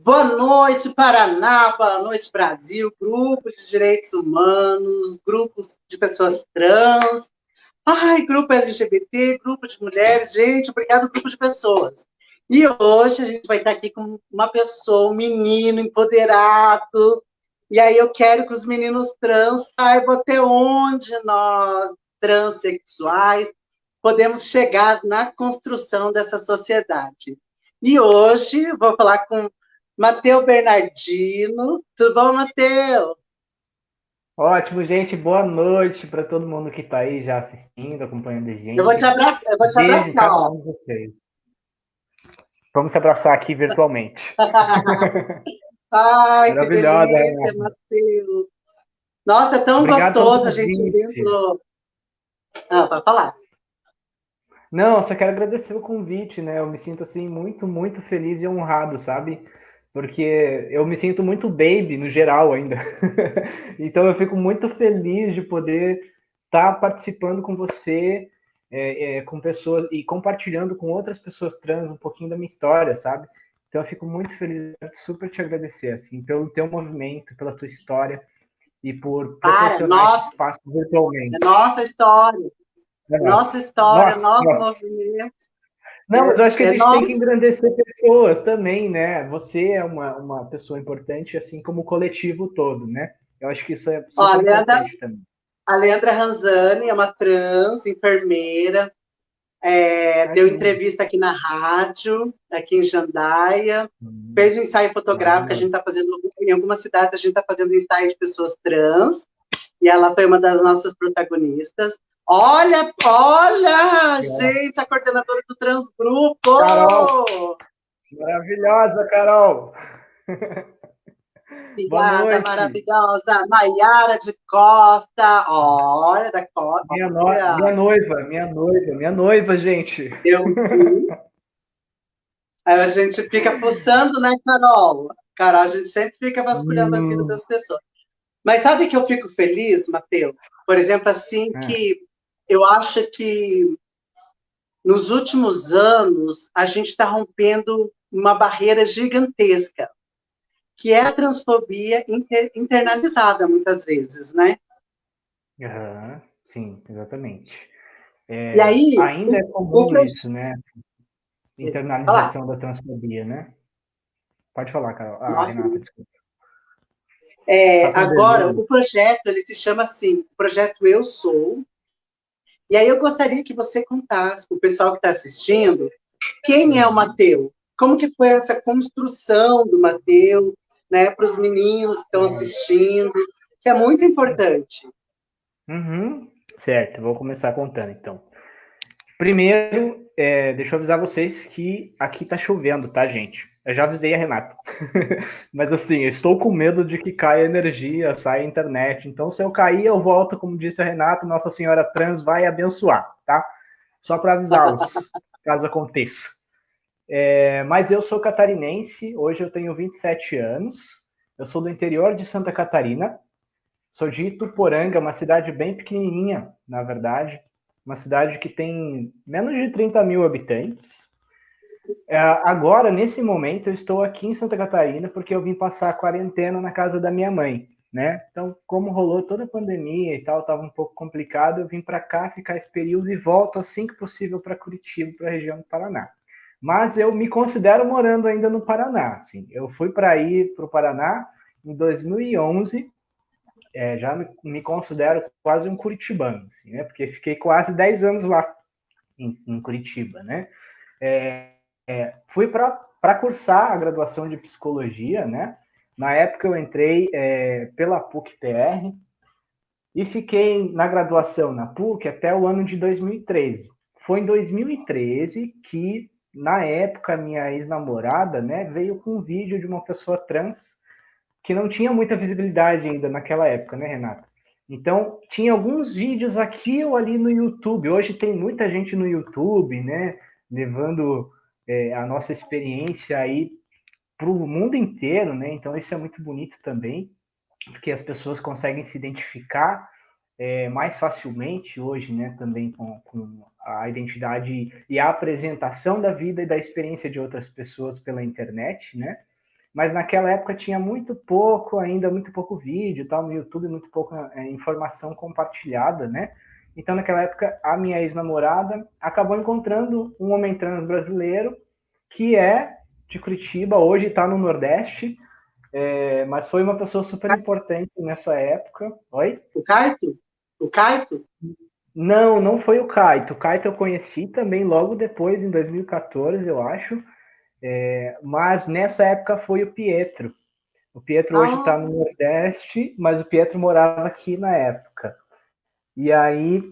Boa noite, Paraná, boa noite, Brasil, grupos de direitos humanos, grupos de pessoas trans, grupo LGBT, grupo de mulheres, gente, obrigado, grupo de pessoas. E hoje a gente vai estar aqui com uma pessoa, um menino empoderado, e aí eu quero que os meninos trans saibam até onde nós, transexuais, podemos chegar na construção dessa sociedade. E hoje vou falar com Matheus Bernardino. Tudo bom, Matheus? Ótimo, gente. Boa noite para todo mundo que está aí já assistindo, acompanhando a Eu vou te gente. abraçar, eu vou te Beijo em abraçar, cada ó. um de vocês. Vamos se abraçar aqui virtualmente. Ai, que Maravilhosa, delícia, Renata. Matheus. Nossa, é tão Obrigado pelo gostoso a gente convite. vendo. Vai falar. Não, só quero agradecer o convite, né? Eu me sinto assim muito feliz e honrado, sabe? Porque eu me sinto muito baby no geral ainda. Então eu fico muito feliz de poder estar participando com você, com pessoas e compartilhando com outras pessoas trans um pouquinho da minha história, sabe? Então eu fico muito feliz, super te agradecer assim pelo teu movimento, pela tua história e por Para, proporcionar esse espaço é virtualmente. nossa história, Nossa, nosso nossa. movimento. Não, mas eu acho que a É gente tem que nosso. engrandecer pessoas também, né? Você é uma pessoa importante, assim como o coletivo todo, né? Eu acho que isso é Ó, super importante também. A Leandra Ranzani é uma trans, enfermeira, Ai, deu que lindo. entrevista aqui na rádio, aqui em Jandaia, fez um ensaio fotográfico, a gente Maravilhoso. está fazendo, em algumas cidades, a gente está fazendo ensaio de pessoas trans, e ela foi uma das nossas protagonistas. Olha, gente, a coordenadora do Carol, Transgrupo! maravilhosa, Carol. Boa Obrigada, noite. maravilhosa, Maiara de Costa, olha, da Costa, Minha olha, noiva, minha noiva, gente. eu vi. Aí a gente fica fuçando, né, Carol? Carol, a gente sempre fica vasculhando a vida Hum, das pessoas. Mas sabe que eu fico feliz, Matheus? Por exemplo, assim, é, que eu acho que nos últimos anos a gente está rompendo uma barreira gigantesca, que é a transfobia internalizada, muitas vezes, né? aham, sim, exatamente. E aí, Ainda é o comum projeto. isso, né? Falar, Internalização da transfobia, né? Pode falar, Carol. Ah, nossa, Renata, desculpa. Tá com agora delay. o projeto ele se chama assim, o projeto Eu Sou. E aí eu gostaria que você contasse para o pessoal que está assistindo quem é o Uhum. Mateus, como que foi essa construção do Mateus, né, para os meninos que estão assistindo, que é muito importante. Uhum. Certo, vou começar contando então. Primeiro, deixa eu avisar vocês que aqui tá chovendo, tá, gente? Eu já avisei a Renata. Mas assim, eu estou com medo de que caia energia, saia internet. Então, se eu cair, eu volto, como disse a Renata, Nossa Senhora Trans vai abençoar, tá? Só para avisá-los, caso aconteça. Mas eu sou catarinense, hoje eu tenho 27 anos. Eu sou do interior de Santa Catarina. Sou de Ituporanga, uma cidade bem pequenininha, na verdade. Uma cidade que tem menos de 30 mil habitantes. Agora, nesse momento, eu estou aqui em Santa Catarina porque eu vim passar a quarentena na casa da minha mãe, né? Então, como rolou toda a pandemia e tal, estava um pouco complicado, eu vim para cá ficar esse período e volto assim que possível para Curitiba, para a região do Paraná. Mas eu me considero morando ainda no Paraná. Assim. Eu fui para ir para o Paraná em 2011, já me considero quase um curitibano, assim, né? Porque fiquei quase 10 anos lá em Curitiba, né? Fui para cursar a graduação de psicologia, né? Na época eu entrei pela PUC-PR e fiquei na graduação na PUC até o ano de 2013. Foi em 2013 que, na época, minha ex-namorada, né, veio com um vídeo de uma pessoa trans que não tinha muita visibilidade ainda naquela época, né, Renata? Então, tinha alguns vídeos aqui ou ali no YouTube. Hoje tem muita gente no YouTube, né, levando a nossa experiência aí para o mundo inteiro, né? Então, isso é muito bonito também, porque as pessoas conseguem se identificar mais facilmente hoje, né, também com a identidade e a apresentação da vida e da experiência de outras pessoas pela internet, né? mas naquela época tinha muito pouco, ainda muito pouco vídeo, tal, no YouTube, muito pouca informação compartilhada, né? Então, naquela época, a minha ex-namorada acabou encontrando um homem trans brasileiro que é de Curitiba, hoje está no Nordeste, mas foi uma pessoa super importante nessa época. Oi? O Caito? O Caito? Não, não foi o Kaito. O Kaito eu conheci também logo depois, em 2014, eu acho. Mas nessa época foi o Pietro. O Pietro hoje está Ah, no Nordeste, mas o Pietro morava aqui na época. E aí,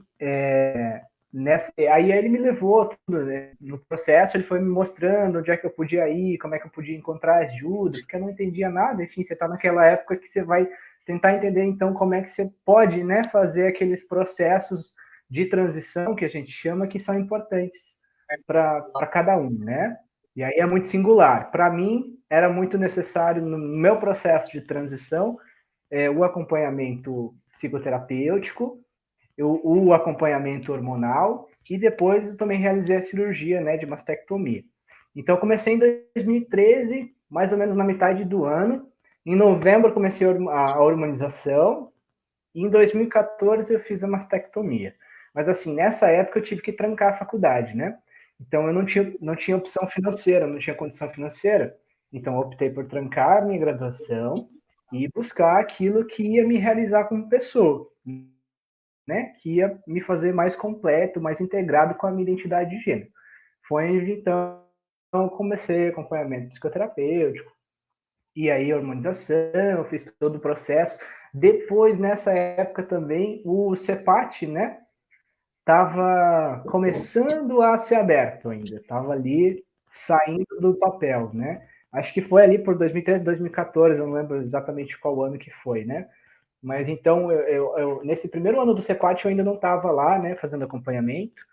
aí ele me levou tudo, né? No processo, ele foi me mostrando onde é que eu podia ir, como é que eu podia encontrar ajuda, porque eu não entendia nada. Enfim, você está naquela época que você vai tentar entender, então, como é que você pode, né, fazer aqueles processos de transição, que a gente chama, que são importantes para cada um, né? E aí é muito singular. Para mim, era muito necessário, no meu processo de transição, o acompanhamento psicoterapêutico, o acompanhamento hormonal e depois eu também realizei a cirurgia, né, de mastectomia. Então comecei em 2013, mais ou menos na metade do ano. Em novembro comecei a hormonização e em 2014 eu fiz a mastectomia. Mas assim, nessa época eu tive que trancar a faculdade, né? Então eu não tinha opção financeira, não tinha condição financeira. Então eu optei por trancar a minha graduação e buscar aquilo que ia me realizar como pessoa, né, que ia me fazer mais completo, mais integrado com a minha identidade de gênero. Foi onde, então, eu comecei acompanhamento psicoterapêutico, e aí hormonização, fiz todo o processo. Depois, nessa época também, o CEPAT, né, estava começando a ser aberto ainda, estava ali saindo do papel, né? Acho que foi ali por 2013, 2014, eu não lembro exatamente qual ano que foi, né? Mas então, nesse primeiro ano do CEPAT eu ainda não estava lá, né, fazendo acompanhamento.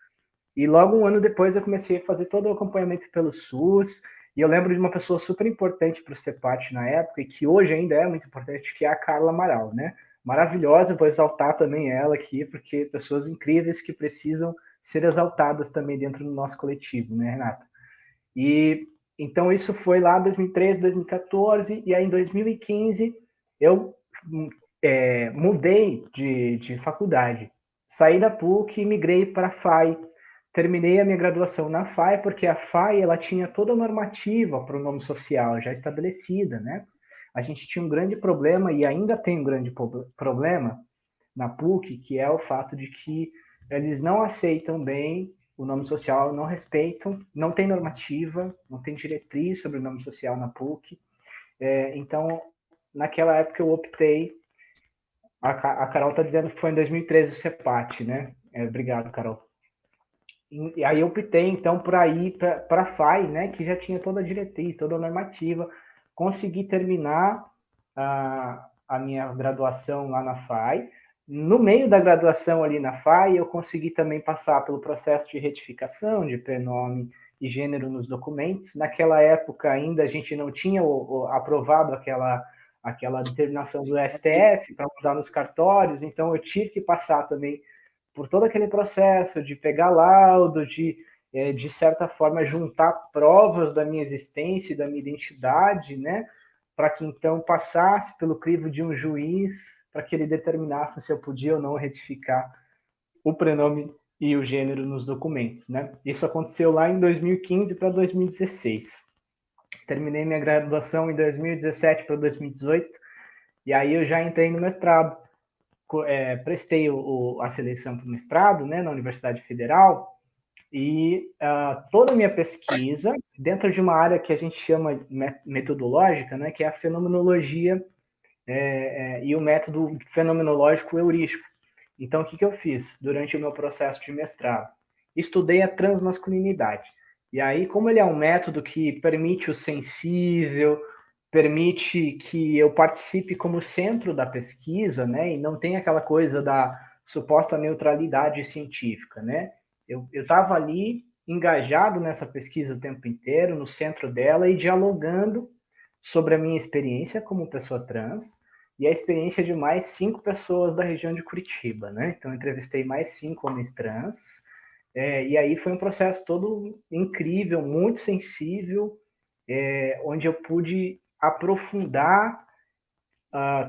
E logo um ano depois eu comecei a fazer todo o acompanhamento pelo SUS. E eu lembro de uma pessoa super importante para o CEPAT na época, e que hoje ainda é muito importante, que é a Carla Amaral, né? Maravilhosa, vou exaltar também ela aqui, porque pessoas incríveis que precisam ser exaltadas também dentro do nosso coletivo, né, Renata? E então isso foi lá em 2013, 2014, e aí em 2015 eu mudei de faculdade. Saí da PUC e migrei para a FAI. Terminei a minha graduação na FAI, porque a FAI ela tinha toda a normativa para o nome social já estabelecida, né? A gente tinha um grande problema, e ainda tem um grande problema na PUC, que é o fato de que eles não aceitam bem o nome social, não respeitam, não tem normativa, não tem diretriz sobre o nome social na PUC. Então, naquela época eu optei. A Carol está dizendo que foi em 2013 o CEPAT, né? Obrigado, Carol. E aí eu optei, então, por ir para a FAI, né? Que já tinha toda a diretriz, toda a normativa. Consegui terminar a minha graduação lá na FAI. No meio da graduação ali na FAI, eu consegui também passar pelo processo de retificação de prenome e gênero nos documentos. Naquela época ainda a gente não tinha aprovado aquela determinação do STF para mudar nos cartórios, então eu tive que passar também por todo aquele processo de pegar laudo, de certa forma, juntar provas da minha existência e da minha identidade, né? Para que então passasse pelo crivo de um juiz, para que ele determinasse se eu podia ou não retificar o prenome e o gênero nos documentos, né? Isso aconteceu lá em 2015 para 2016. Terminei minha graduação em 2017 para 2018, e aí eu já entrei no mestrado. Prestei a seleção para o mestrado, né, na Universidade Federal, e toda a minha pesquisa, dentro de uma área que a gente chama metodológica, né, que é a fenomenologia e o método fenomenológico heurístico. Então, o que eu fiz durante o meu processo de mestrado? Estudei a transmasculinidade. E aí, como ele é um método que permite o sensível, permite que eu participe como centro da pesquisa, né, e não tem aquela coisa da suposta neutralidade científica, né? Eu estava ali engajado nessa pesquisa o tempo inteiro, no centro dela e dialogando sobre a minha experiência como pessoa trans e a experiência de mais 5 pessoas da região de Curitiba, né? Então, entrevistei mais 5 homens trans, e aí foi um processo todo incrível, muito sensível, onde eu pude aprofundar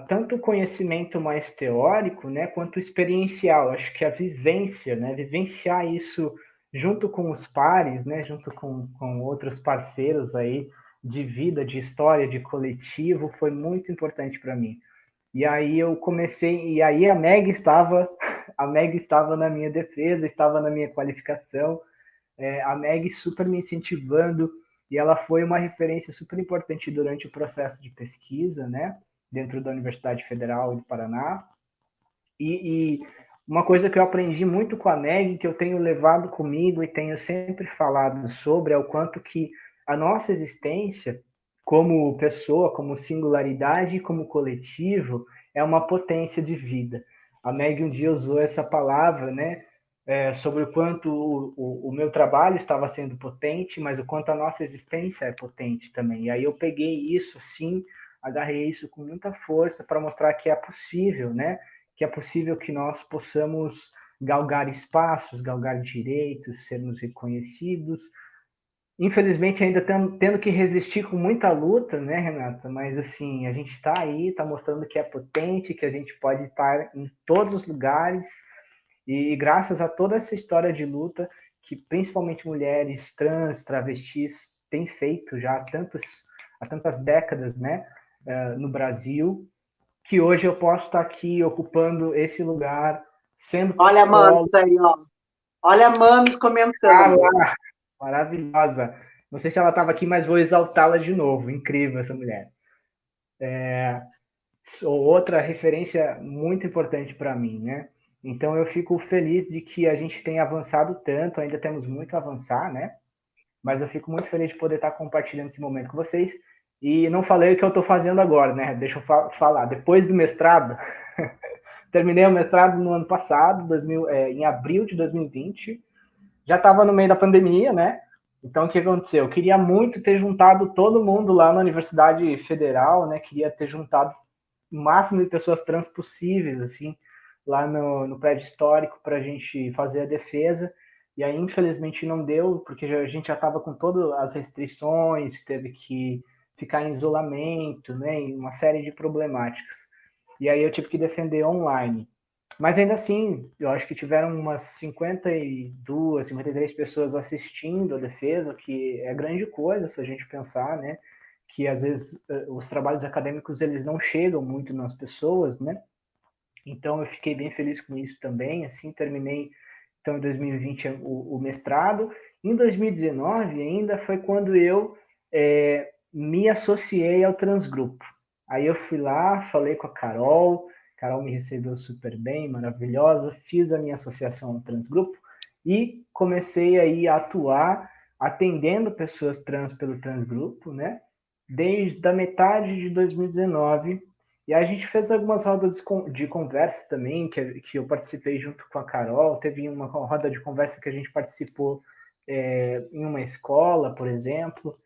tanto o conhecimento mais teórico, né, quanto experiencial. Acho que a vivência, né, vivenciar isso junto com os pares, né, junto com outros parceiros aí de vida, de história, de coletivo, foi muito importante para mim. E aí eu comecei, e aí a Meg estava na minha defesa, estava na minha qualificação, a Meg super me incentivando, e ela foi uma referência super importante durante o processo de pesquisa, né, dentro da Universidade Federal do Paraná. E uma coisa que eu aprendi muito com a Meg, que eu tenho levado comigo e tenho sempre falado sobre, é o quanto que a nossa existência, como pessoa, como singularidade e como coletivo, é uma potência de vida. A Meg um dia usou essa palavra, né? Sobre o quanto o meu trabalho estava sendo potente, mas o quanto a nossa existência é potente também. E aí eu peguei isso, sim, agarrei isso com muita força para mostrar que é possível, né? Que é possível que nós possamos galgar espaços, galgar direitos, sermos reconhecidos. Infelizmente, ainda tendo que resistir com muita luta, né, Renata? Mas, assim, a gente está aí, está mostrando que é potente, que a gente pode estar em todos os lugares. E graças a toda essa história de luta, que principalmente mulheres trans, travestis têm feito já há tantas décadas, né, no Brasil, que hoje eu posso estar aqui ocupando esse lugar, sendo Olha a Mames psicólogo. aí, ó. Olha a Mames comentando. Lá, maravilhosa. Não sei se ela estava aqui, mas vou exaltá-la de novo. Incrível essa mulher. Outra referência muito importante para mim, né? Então eu fico feliz de que a gente tenha avançado tanto, ainda temos muito a avançar, né? Mas eu fico muito feliz de poder estar compartilhando esse momento com vocês. E não falei o que eu estou fazendo agora, né? Deixa eu falar. Depois do mestrado, terminei o mestrado no ano passado, em abril de 2020. Já estava no meio da pandemia, né? Então, o que aconteceu? Eu queria muito ter juntado todo mundo lá na Universidade Federal, né? Queria ter juntado o máximo de pessoas trans possíveis, assim, lá no prédio histórico para a gente fazer a defesa. E aí, infelizmente, não deu, porque a gente já estava com todas as restrições, teve que ficar em isolamento, né? E uma série de problemáticas. E aí eu tive que defender online. Mas ainda assim, eu acho que tiveram umas 52, 53 pessoas assistindo a defesa, que é grande coisa se a gente pensar, né? Que às vezes os trabalhos acadêmicos eles não chegam muito nas pessoas, né? Então eu fiquei bem feliz com isso também. Assim, terminei então em 2020 o mestrado. Em 2019 ainda foi quando eu me associei ao Transgrupo. Aí eu fui lá, falei com a Carol me recebeu super bem, maravilhosa, fiz a minha associação ao Transgrupo e comecei aí a atuar atendendo pessoas trans pelo Transgrupo, né? Desde a metade de 2019. E a gente fez algumas rodas de conversa também, que eu participei junto com a Carol. Teve uma roda de conversa que a gente participou em uma escola, por exemplo.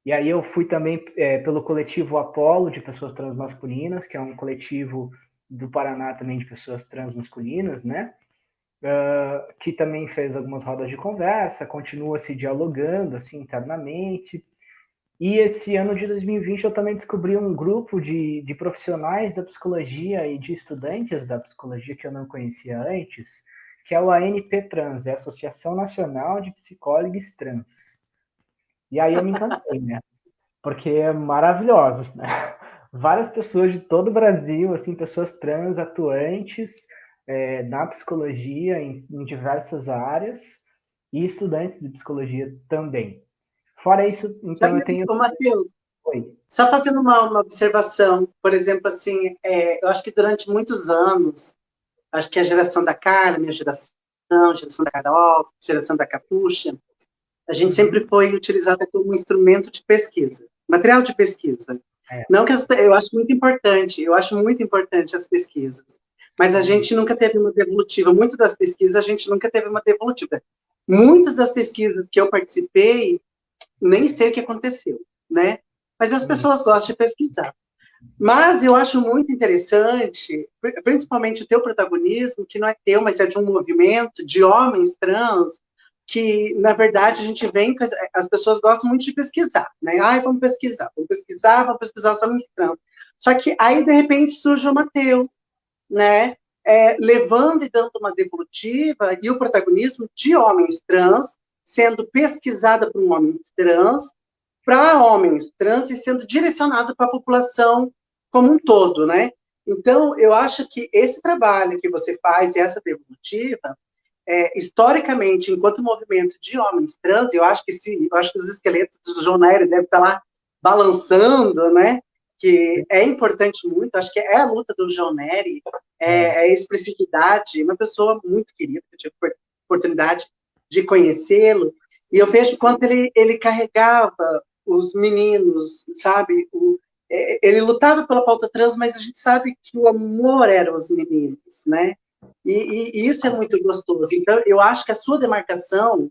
E aí eu fui também pelo coletivo Apolo, de pessoas transmasculinas, que é um coletivo do Paraná também de pessoas transmasculinas, né? Que também fez algumas rodas de conversa, continua se dialogando assim internamente. E esse ano de 2020 eu também descobri um grupo de profissionais da psicologia e de estudantes da psicologia que eu não conhecia antes, que é o ANP Trans, é a Associação Nacional de Psicólogos Trans. E aí eu me encantei, né? Porque é maravilhosos, né? Várias pessoas de todo o Brasil, assim, pessoas trans atuantes na psicologia em diversas áreas e estudantes de psicologia também. Fora isso, então eu Sabe, tenho. ô, Matheus, Oi. só fazendo uma observação, por exemplo, assim, eu acho que durante muitos anos, acho que a geração da Carla, minha geração, a geração da Carol, a geração da Capucha, a gente sempre Uhum. foi utilizada como instrumento de pesquisa, material de pesquisa. É. Não que eu acho muito importante as pesquisas, mas a Uhum. gente nunca teve uma devolutiva. Muito das pesquisas a gente nunca teve uma devolutiva. Muitas das pesquisas que eu participei, nem sei o que aconteceu, né? Mas as Uhum. pessoas gostam de pesquisar. Mas eu acho muito interessante, principalmente o teu protagonismo, que não é teu, mas é de um movimento de homens trans, que, na verdade, a gente vem, as pessoas gostam muito de pesquisar, né? Ai, vamos pesquisar sobre os trans. Só que aí, de repente, surge o Matheus, né? Levando e dando uma devolutiva e o protagonismo de homens trans, sendo pesquisada por um homem trans, para homens trans e sendo direcionado para a população como um todo, né? Então, eu acho que esse trabalho que você faz e essa devolutiva, historicamente, enquanto movimento de homens trans, eu acho que os esqueletos do João Nery devem estar lá balançando, né? Que é importante muito, acho que é a luta do João Nery, a expressividade, uma pessoa muito querida, que eu tive a oportunidade de conhecê-lo, e eu vejo quanto ele carregava os meninos, sabe? Ele lutava pela pauta trans, mas a gente sabe que o amor era os meninos, né? E isso é muito gostoso. Então, eu acho que a sua demarcação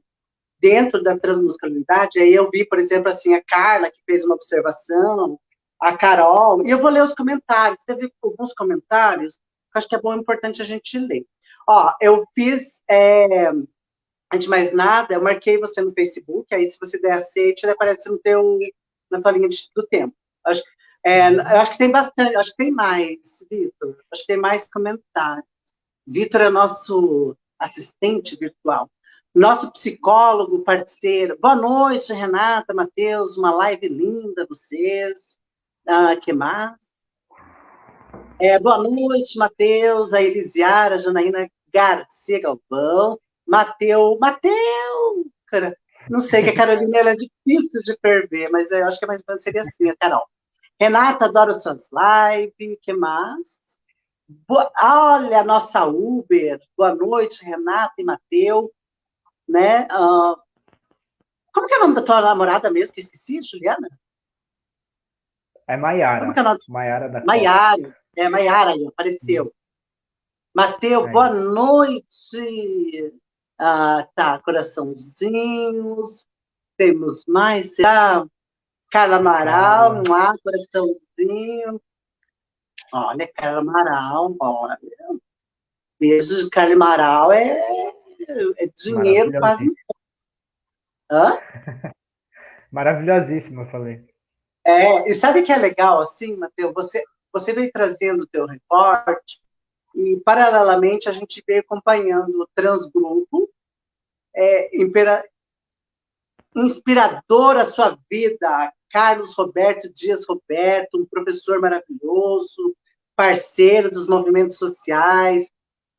dentro da transmusicalidade, aí eu vi, por exemplo, assim, a Carla, que fez uma observação, a Carol, e eu vou ler os comentários. Teve alguns comentários que eu acho que é bom, importante a gente ler. Ó, eu fiz, antes de mais nada, eu marquei você no Facebook, aí se você der aceite, ele aparece na tua linha do tempo. Acho, eu acho que tem bastante, acho que tem mais, Vitor, acho que tem mais comentários. Vitor é nosso assistente virtual, nosso psicólogo, parceiro. Boa noite, Renata, Matheus, uma live linda, vocês. Que mais? Boa noite, Matheus, a Elisiara, a Janaína Garcia Galvão, Mateus, cara, não sei, que a Carolina ela é difícil de perder, mas eu acho que mais ou menos seria assim, a Carol. Renata, adoro suas lives, que mais? Olha, a nossa Uber. Boa noite, Renata e Mateus. Né? Como que é o nome da tua namorada mesmo, que eu esqueci, Juliana? É Como que é Maiara. o nome? Maiara da Costa. Maiara. Maiara aí, apareceu. Mateus, boa Aí. noite. Tá, coraçãozinhos. Temos mais, será? Carla Amaral, Carla. coraçãozinho. Olha, Carla Amaral, olha. Beijo de Carla Amaral é dinheiro quase. Maravilhosíssima. Hã? Maravilhosíssima, eu falei. E sabe o que é legal, assim, Matheus? Você vem trazendo o teu reporte e, paralelamente, a gente veio acompanhando o Transgrupo, inspirador a sua vida, Carlos Roberto Dias Roberto, um professor maravilhoso, parceiro dos movimentos sociais.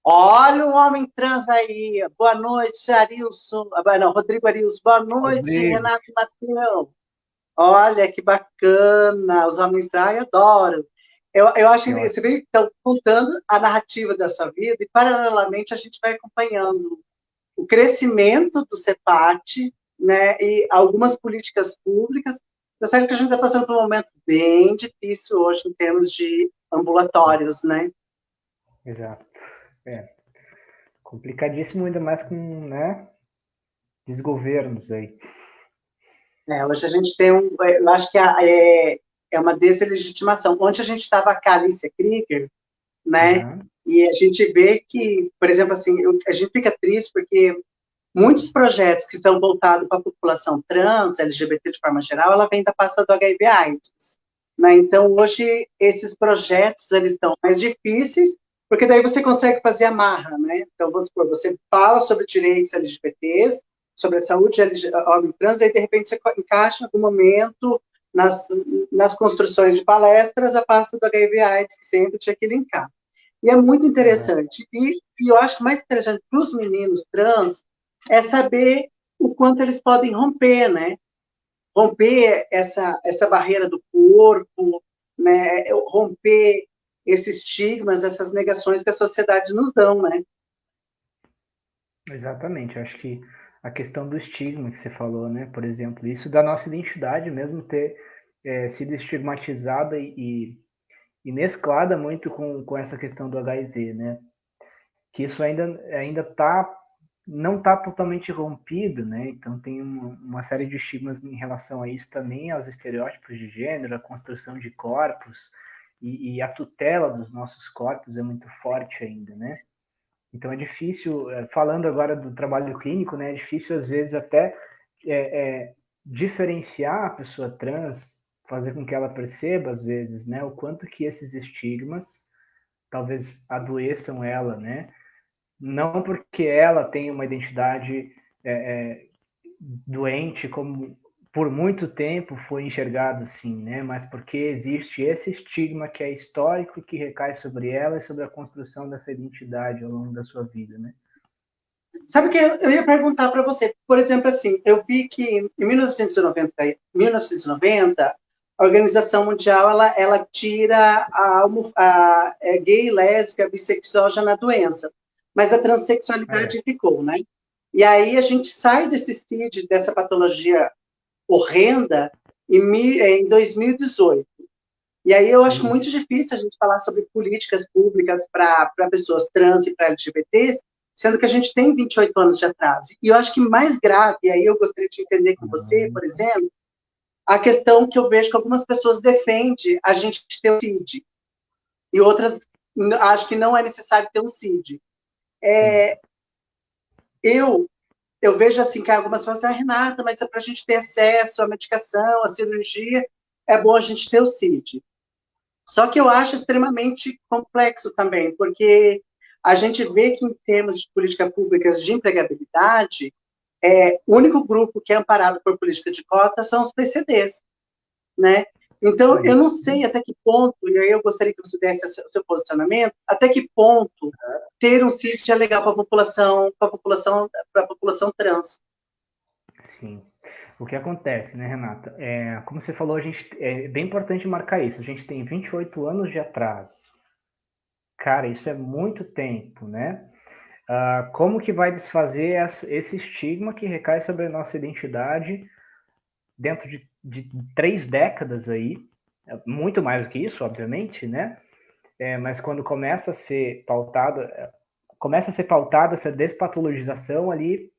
Olha o homem trans aí. Boa noite, Arilson. Não, Rodrigo Arilson. Boa noite, Rodrigo. Renato Mateus. Olha que bacana, os homens traem, adoro. Eu acho Que que ótimo. você vem então, contando a narrativa dessa vida e, paralelamente, a gente vai acompanhando o crescimento do CEPAT, né, e algumas políticas públicas. Tá certo que a gente está passando por um momento bem difícil hoje em termos de ambulatórios, né? Exato. Complicadíssimo, ainda mais com, né, desgovernos aí. Hoje a gente tem eu acho que é uma deslegitimação. Ontem a gente estava com a Alicia Krieger, né? Uhum. E a gente vê que, por exemplo, assim, a gente fica triste porque muitos projetos que são voltados para a população trans, LGBT de forma geral, ela vem da pasta do HIV/AIDS. Né? Então, hoje, esses projetos eles estão mais difíceis, porque daí você consegue fazer amarra, né? Então, vamos supor, você fala sobre direitos LGBTs, sobre a saúde homem trans, aí, de repente, você encaixa em algum momento nas construções de palestras a pasta do HIV/AIDS, que sempre tinha que linkar. E é muito Uhum. interessante. E eu acho que o mais interessante para os meninos trans é saber o quanto eles podem romper, né? Romper essa barreira do corpo, né? Romper esses estigmas, essas negações que a sociedade nos dão, né? Exatamente. Eu acho que a questão do estigma que você falou, né? Por exemplo, isso da nossa identidade mesmo ter sido estigmatizada e mesclada muito com essa questão do HIV, né? Que isso ainda não está totalmente rompido, né? Então tem uma série de estigmas em relação a isso também, aos estereótipos de gênero, a construção de corpos e a tutela dos nossos corpos é muito forte ainda, né? Então é difícil, falando agora do trabalho clínico, né, é difícil às vezes até diferenciar a pessoa trans, fazer com que ela perceba às vezes, né, o quanto que esses estigmas talvez adoeçam ela, né, não porque ela tem uma identidade doente, como por muito tempo foi enxergado assim, né? Mas porque existe esse estigma que é histórico, que recai sobre ela e sobre a construção dessa identidade ao longo da sua vida, né? Sabe o que eu ia perguntar para você? Por exemplo, assim, eu vi que em 1990 a Organização Mundial ela tira a gay, lésbica, bissexual já na doença, mas a transexualidade ficou, né? E aí a gente sai desse CID, dessa patologia horrenda, em 2018. E aí eu acho muito difícil a gente falar sobre políticas públicas para pessoas trans e para LGBTs, sendo que a gente tem 28 anos de atraso. E eu acho que mais grave, e aí eu gostaria de entender com você, por exemplo, a questão que eu vejo que algumas pessoas defendem a gente ter um CID, e outras acho que não é necessário ter um CID. Eu eu vejo assim que algumas pessoas falam assim, Renata, mas é para a gente ter acesso à medicação, à cirurgia, é bom a gente ter o CID. Só que eu acho extremamente complexo também, porque a gente vê que em termos de políticas públicas de empregabilidade, o único grupo que é amparado por políticas de cota são os PCDs, né? Então, eu não sei até que ponto, e aí eu gostaria que você desse o seu posicionamento, até que ponto ter um sítio é legal para a população trans. Sim. O que acontece, né, Renata? Como você falou, é bem importante marcar isso. A gente tem 28 anos de atraso. Cara, isso é muito tempo, né? Como que vai desfazer esse estigma que recai sobre a nossa identidade dentro de 3 décadas aí? Muito mais do que isso, obviamente, né? Mas quando começa a ser pautada essa despatologização ali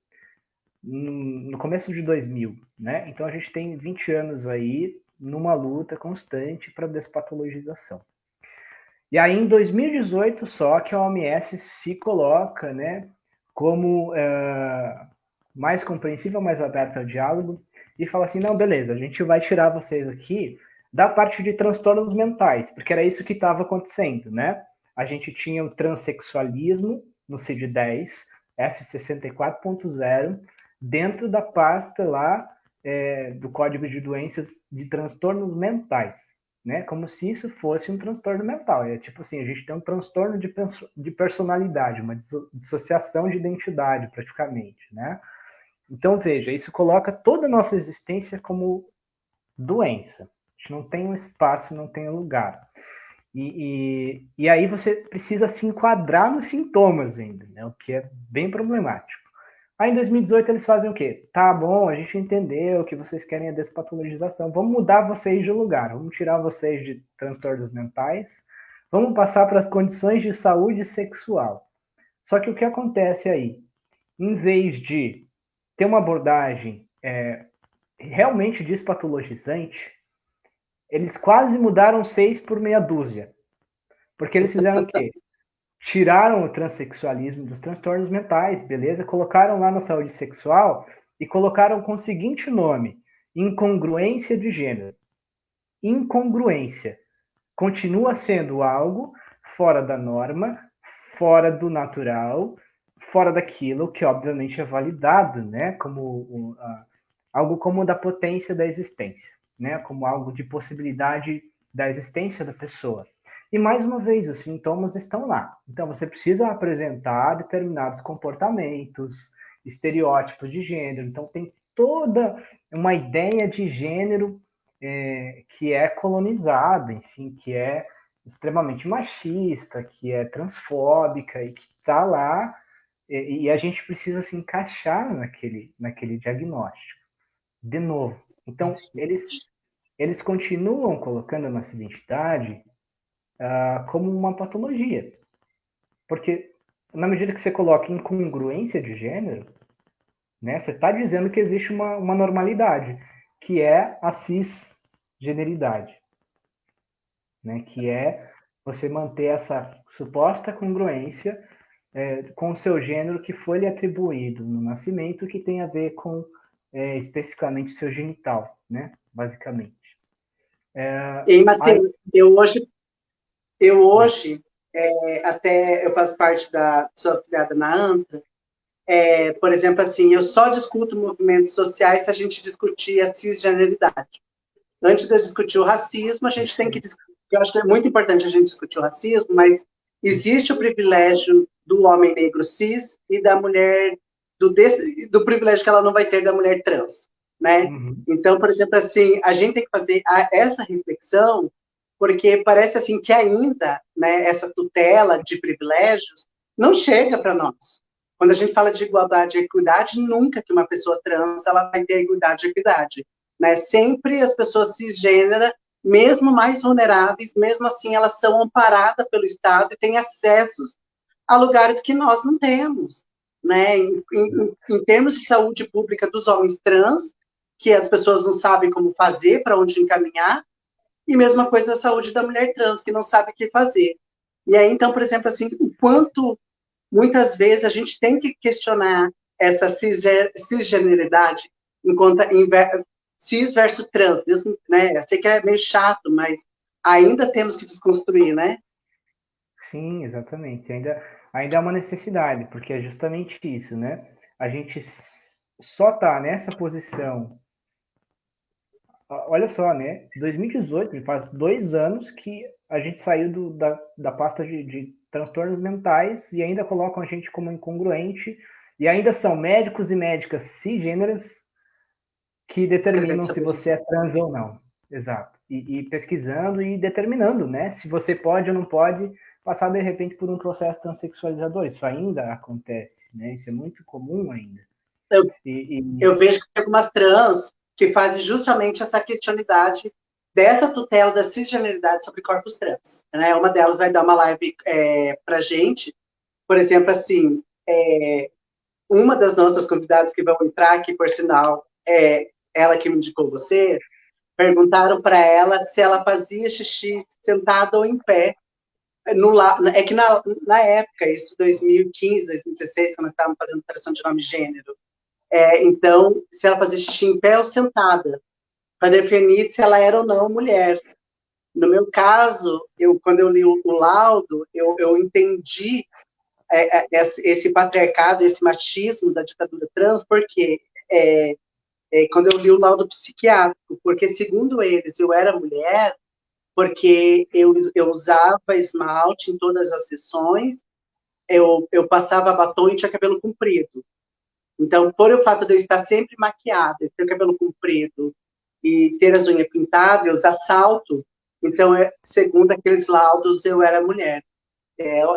no começo de 2000, né? Então a gente tem 20 anos aí numa luta constante para despatologização. E aí em 2018 só que a OMS se coloca, né, como mais compreensível, mais aberta ao diálogo e fala assim, não, beleza, a gente vai tirar vocês aqui da parte de transtornos mentais, porque era isso que estava acontecendo, né? A gente tinha o transexualismo no CID-10, F64.0, dentro da pasta lá do Código de Doenças de Transtornos Mentais, né? Como se isso fosse um transtorno mental. É tipo assim, a gente tem um transtorno de personalidade, uma dissociação de identidade, praticamente, né? Então, veja, isso coloca toda a nossa existência como doença. A gente não tem um espaço, não tem um lugar. E aí você precisa se enquadrar nos sintomas ainda, né? O que é bem problemático. Aí em 2018 eles fazem o quê? Tá bom, a gente entendeu que vocês querem a despatologização. Vamos mudar vocês de lugar. Vamos tirar vocês de transtornos mentais. Vamos passar para as condições de saúde sexual. Só que o que acontece aí? Em vez de ter uma abordagem realmente despatologizante, eles quase mudaram 6 por meia dúzia. Porque eles fizeram o quê? Tiraram o transexualismo dos transtornos mentais, beleza? Colocaram lá na saúde sexual e colocaram com o seguinte nome: incongruência de gênero. Incongruência continua sendo algo fora da norma, fora do natural, fora daquilo que obviamente é validado, né? Como algo como da potência da existência, né? Como algo de possibilidade da existência da pessoa. E mais uma vez, os sintomas estão lá. Então você precisa apresentar determinados comportamentos, estereótipos de gênero. Então tem toda uma ideia de gênero que é colonizada, enfim, que é extremamente machista, que é transfóbica e que está lá e a gente precisa se encaixar naquele diagnóstico. De novo. Então, eles continuam colocando a nossa identidade como uma patologia. Porque, na medida que você coloca incongruência de gênero, né, você está dizendo que existe uma normalidade, que é a cisgeneridade, né, que é você manter essa suposta congruência com o seu gênero que foi lhe atribuído no nascimento, que tem a ver com especificamente seu genital, né? Basicamente. E, Aí, Matheus, eu hoje até eu faço parte da sou afiliada na ANTA. Por exemplo, assim, eu só discuto movimentos sociais se a gente discutir a cisgeneridade. Antes de discutir o racismo, a gente tem que discutir. Eu acho que é muito importante a gente discutir o racismo, mas existe o privilégio do homem negro cis e da mulher do privilégio que ela não vai ter da mulher trans, né? uhum, Então, por exemplo, assim, a gente tem que fazer essa reflexão, porque parece assim que ainda, né, essa tutela de privilégios não chega para nós. Quando a gente fala de igualdade e equidade, nunca que uma pessoa trans ela vai ter igualdade e equidade, né? Sempre as pessoas cisgênera, mesmo mais vulneráveis, mesmo assim elas são amparadas pelo Estado e têm acessos a lugares que nós não temos, né? Em termos de saúde pública dos homens trans, que as pessoas não sabem como fazer, para onde encaminhar, e mesma coisa a saúde da mulher trans, que não sabe o que fazer. E aí, então, por exemplo, assim, o quanto muitas vezes a gente tem que questionar essa cisgeneridade enquanto cis versus trans, mesmo, né? Eu sei que é meio chato, mas ainda temos que desconstruir, né? sim, exatamente. Ainda é uma necessidade, porque é justamente isso, né? A gente só está nessa posição. Olha só, né? 2018, faz 2 anos que a gente saiu da pasta de transtornos mentais e ainda colocam a gente como incongruente, e ainda são médicos e médicas cisgêneras que Escrevendo determinam se sobre você isso. é trans ou não. Exato. E pesquisando e determinando, né? Se você pode ou não pode passar de repente por um processo transexualizador. Isso ainda acontece, né? Isso é muito comum ainda. Eu, E, eu e vejo que tem algumas trans que fazem justamente essa questionalidade dessa tutela da cisgeneridade sobre corpos trans. Né? Uma delas vai dar uma live para gente, por exemplo, assim, uma das nossas convidadas que vão entrar aqui, por sinal, é ela que me indicou você, perguntaram para ela se ela fazia xixi sentada ou em pé. É que na época, isso 2015, 2016, quando nós estávamos fazendo operação de nome e gênero, então, se ela fazia xixi em pé ou sentada, para definir se ela era ou não mulher. No meu caso, quando eu li o laudo, eu entendi esse patriarcado, esse machismo da ditadura trans, porque quando eu li o laudo psiquiátrico, porque segundo eles eu era mulher, porque eu usava esmalte em todas as sessões, eu passava batom e tinha cabelo comprido. Então, por o fato de eu estar sempre maquiada, ter o cabelo comprido e ter as unhas pintadas, eu usar salto, então, segundo aqueles laudos, eu era mulher.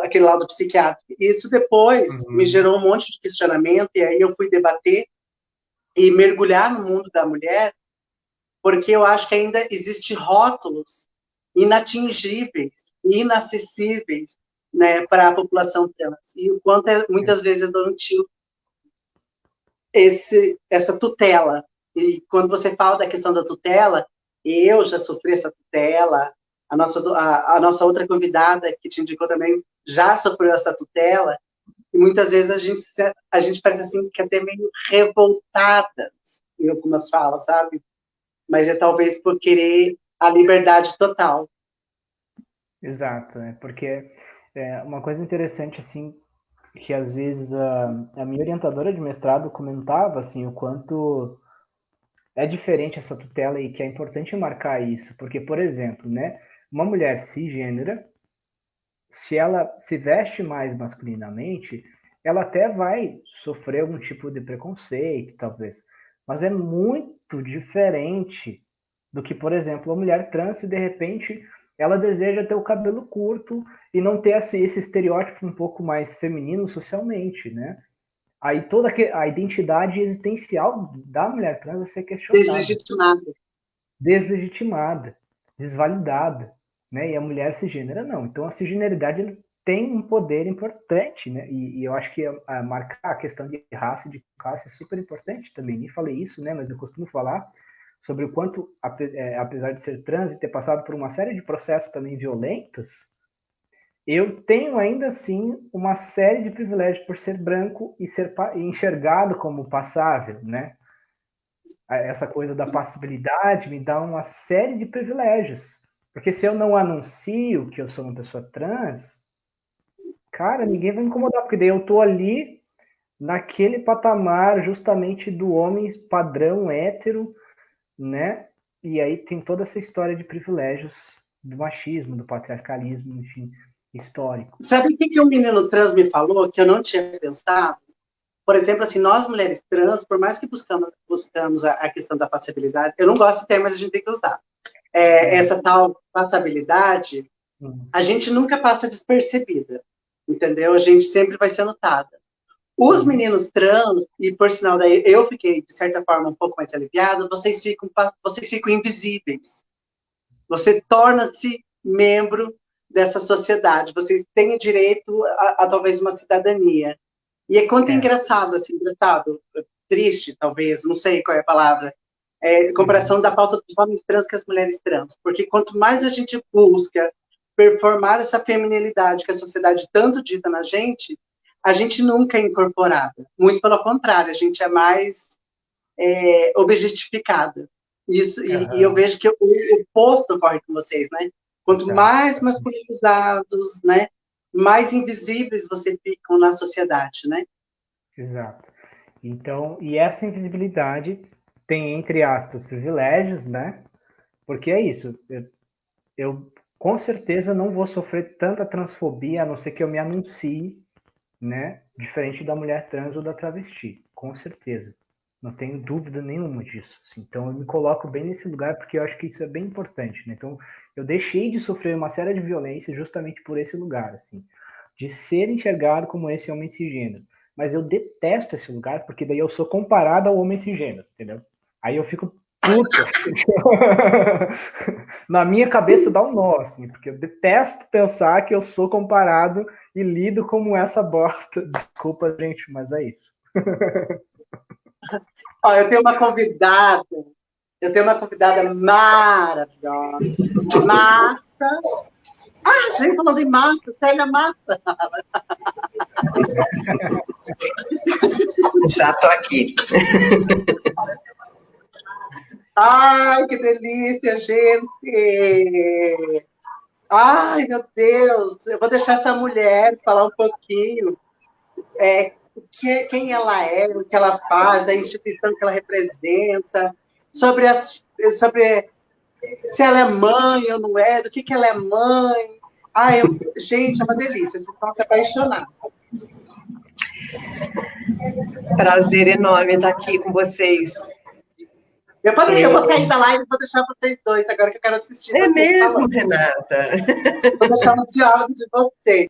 Aquele laudo psiquiátrico. Isso depois me uhum, gerou um monte de questionamento, e aí eu fui debater e mergulhar no mundo da mulher, porque eu acho que ainda existem rótulos inatingíveis, inacessíveis, né, para a população trans. E o quanto muitas vezes é doentio essa tutela. E quando você fala da questão da tutela, eu já sofri essa tutela, a nossa outra convidada que te indicou também já sofreu essa tutela, e muitas vezes a gente parece assim que até meio revoltadas em algumas falas, sabe? Mas é talvez por querer a liberdade total. exato, né? Porque uma coisa interessante, assim, que às vezes a minha orientadora de mestrado comentava, assim, o quanto é diferente essa tutela e que é importante marcar isso, porque, por exemplo, né, uma mulher cisgênera, se ela se veste mais masculinamente, ela até vai sofrer algum tipo de preconceito, talvez, mas é muito diferente do que, por exemplo, a mulher trans, se de repente ela deseja ter o cabelo curto e não ter esse estereótipo um pouco mais feminino socialmente, né? Aí toda a identidade existencial da mulher trans vai ser questionada, Deslegitimada. deslegitimada, desvalidada, né? E a mulher cisgênera não. Então a cisgeneridade tem um poder importante, né? E eu acho que marcar a questão de raça e de classe é super importante também. Nem falei isso, né? Mas eu costumo falar sobre o quanto, apesar de ser trans e ter passado por uma série de processos também violentos, eu tenho ainda assim uma série de privilégios por ser branco e ser enxergado como passável, né? Essa coisa da passibilidade me dá uma série de privilégios. Porque se eu não anuncio que eu sou uma pessoa trans, cara, ninguém vai me incomodar, porque daí eu tô ali naquele patamar justamente do homem padrão hétero, né? E aí tem toda essa história de privilégios do machismo, do patriarcalismo, enfim, histórico. Sabe o que, que um menino trans me falou que eu não tinha pensado? Por exemplo, assim, nós mulheres trans, por mais que buscamos a questão da passabilidade, eu não gosto de ter, mas a gente tem que usar. Essa tal passabilidade, a gente nunca passa despercebida, entendeu? A gente sempre vai ser notada. Os meninos trans, e por sinal daí eu fiquei, de certa forma, um pouco mais aliviada, vocês ficam invisíveis. Você torna-se membro dessa sociedade. Vocês têm direito a talvez uma cidadania. E é quanto engraçado, assim, engraçado, triste, talvez, não sei qual é a palavra, comparação da pauta dos homens trans com as mulheres trans. Porque quanto mais a gente busca performar essa feminilidade que a sociedade tanto dita na gente, a gente nunca é incorporada. Muito pelo contrário, a gente é mais objetificada. Isso, e eu vejo que o oposto ocorre com vocês, né? Quanto mais masculinizados, né? Mais invisíveis vocês ficam na sociedade, né? Exato. Então, e essa invisibilidade tem, entre aspas, privilégios, né? Porque é isso. Eu com certeza não vou sofrer tanta transfobia, a não ser que eu me anuncie, né? Diferente da mulher trans ou da travesti. Com certeza. Não tenho dúvida nenhuma disso. Assim. Então, eu me coloco bem nesse lugar porque eu acho que isso é bem importante. Né? Então, eu deixei de sofrer uma série de violência justamente por esse lugar, assim, de ser enxergado como esse homem cisgênero. Mas eu detesto esse lugar porque daí eu sou comparado ao homem cisgênero, entendeu? Aí eu fico puto. Assim, na minha cabeça dá um nó, assim, porque eu detesto pensar que eu sou comparado e lido como essa bosta. Desculpa, gente, mas é isso. Ó, eu tenho uma convidada maravilhosa, Massa. Ah, gente, falando em Massa, Célia Massa. Já tô aqui. Ai, que delícia, gente! Ai, meu Deus! Eu vou deixar essa mulher falar um pouquinho quem ela é, o que ela faz, a instituição que ela representa, sobre se ela é mãe ou não é, do que ela é mãe. Ai, gente, é uma delícia, vocês vão se apaixonar. Prazer enorme estar aqui com vocês. Eu vou sair da live e vou deixar vocês dois, agora que eu quero assistir É vocês mesmo, falando. Renata? Vou deixar no diálogo de vocês.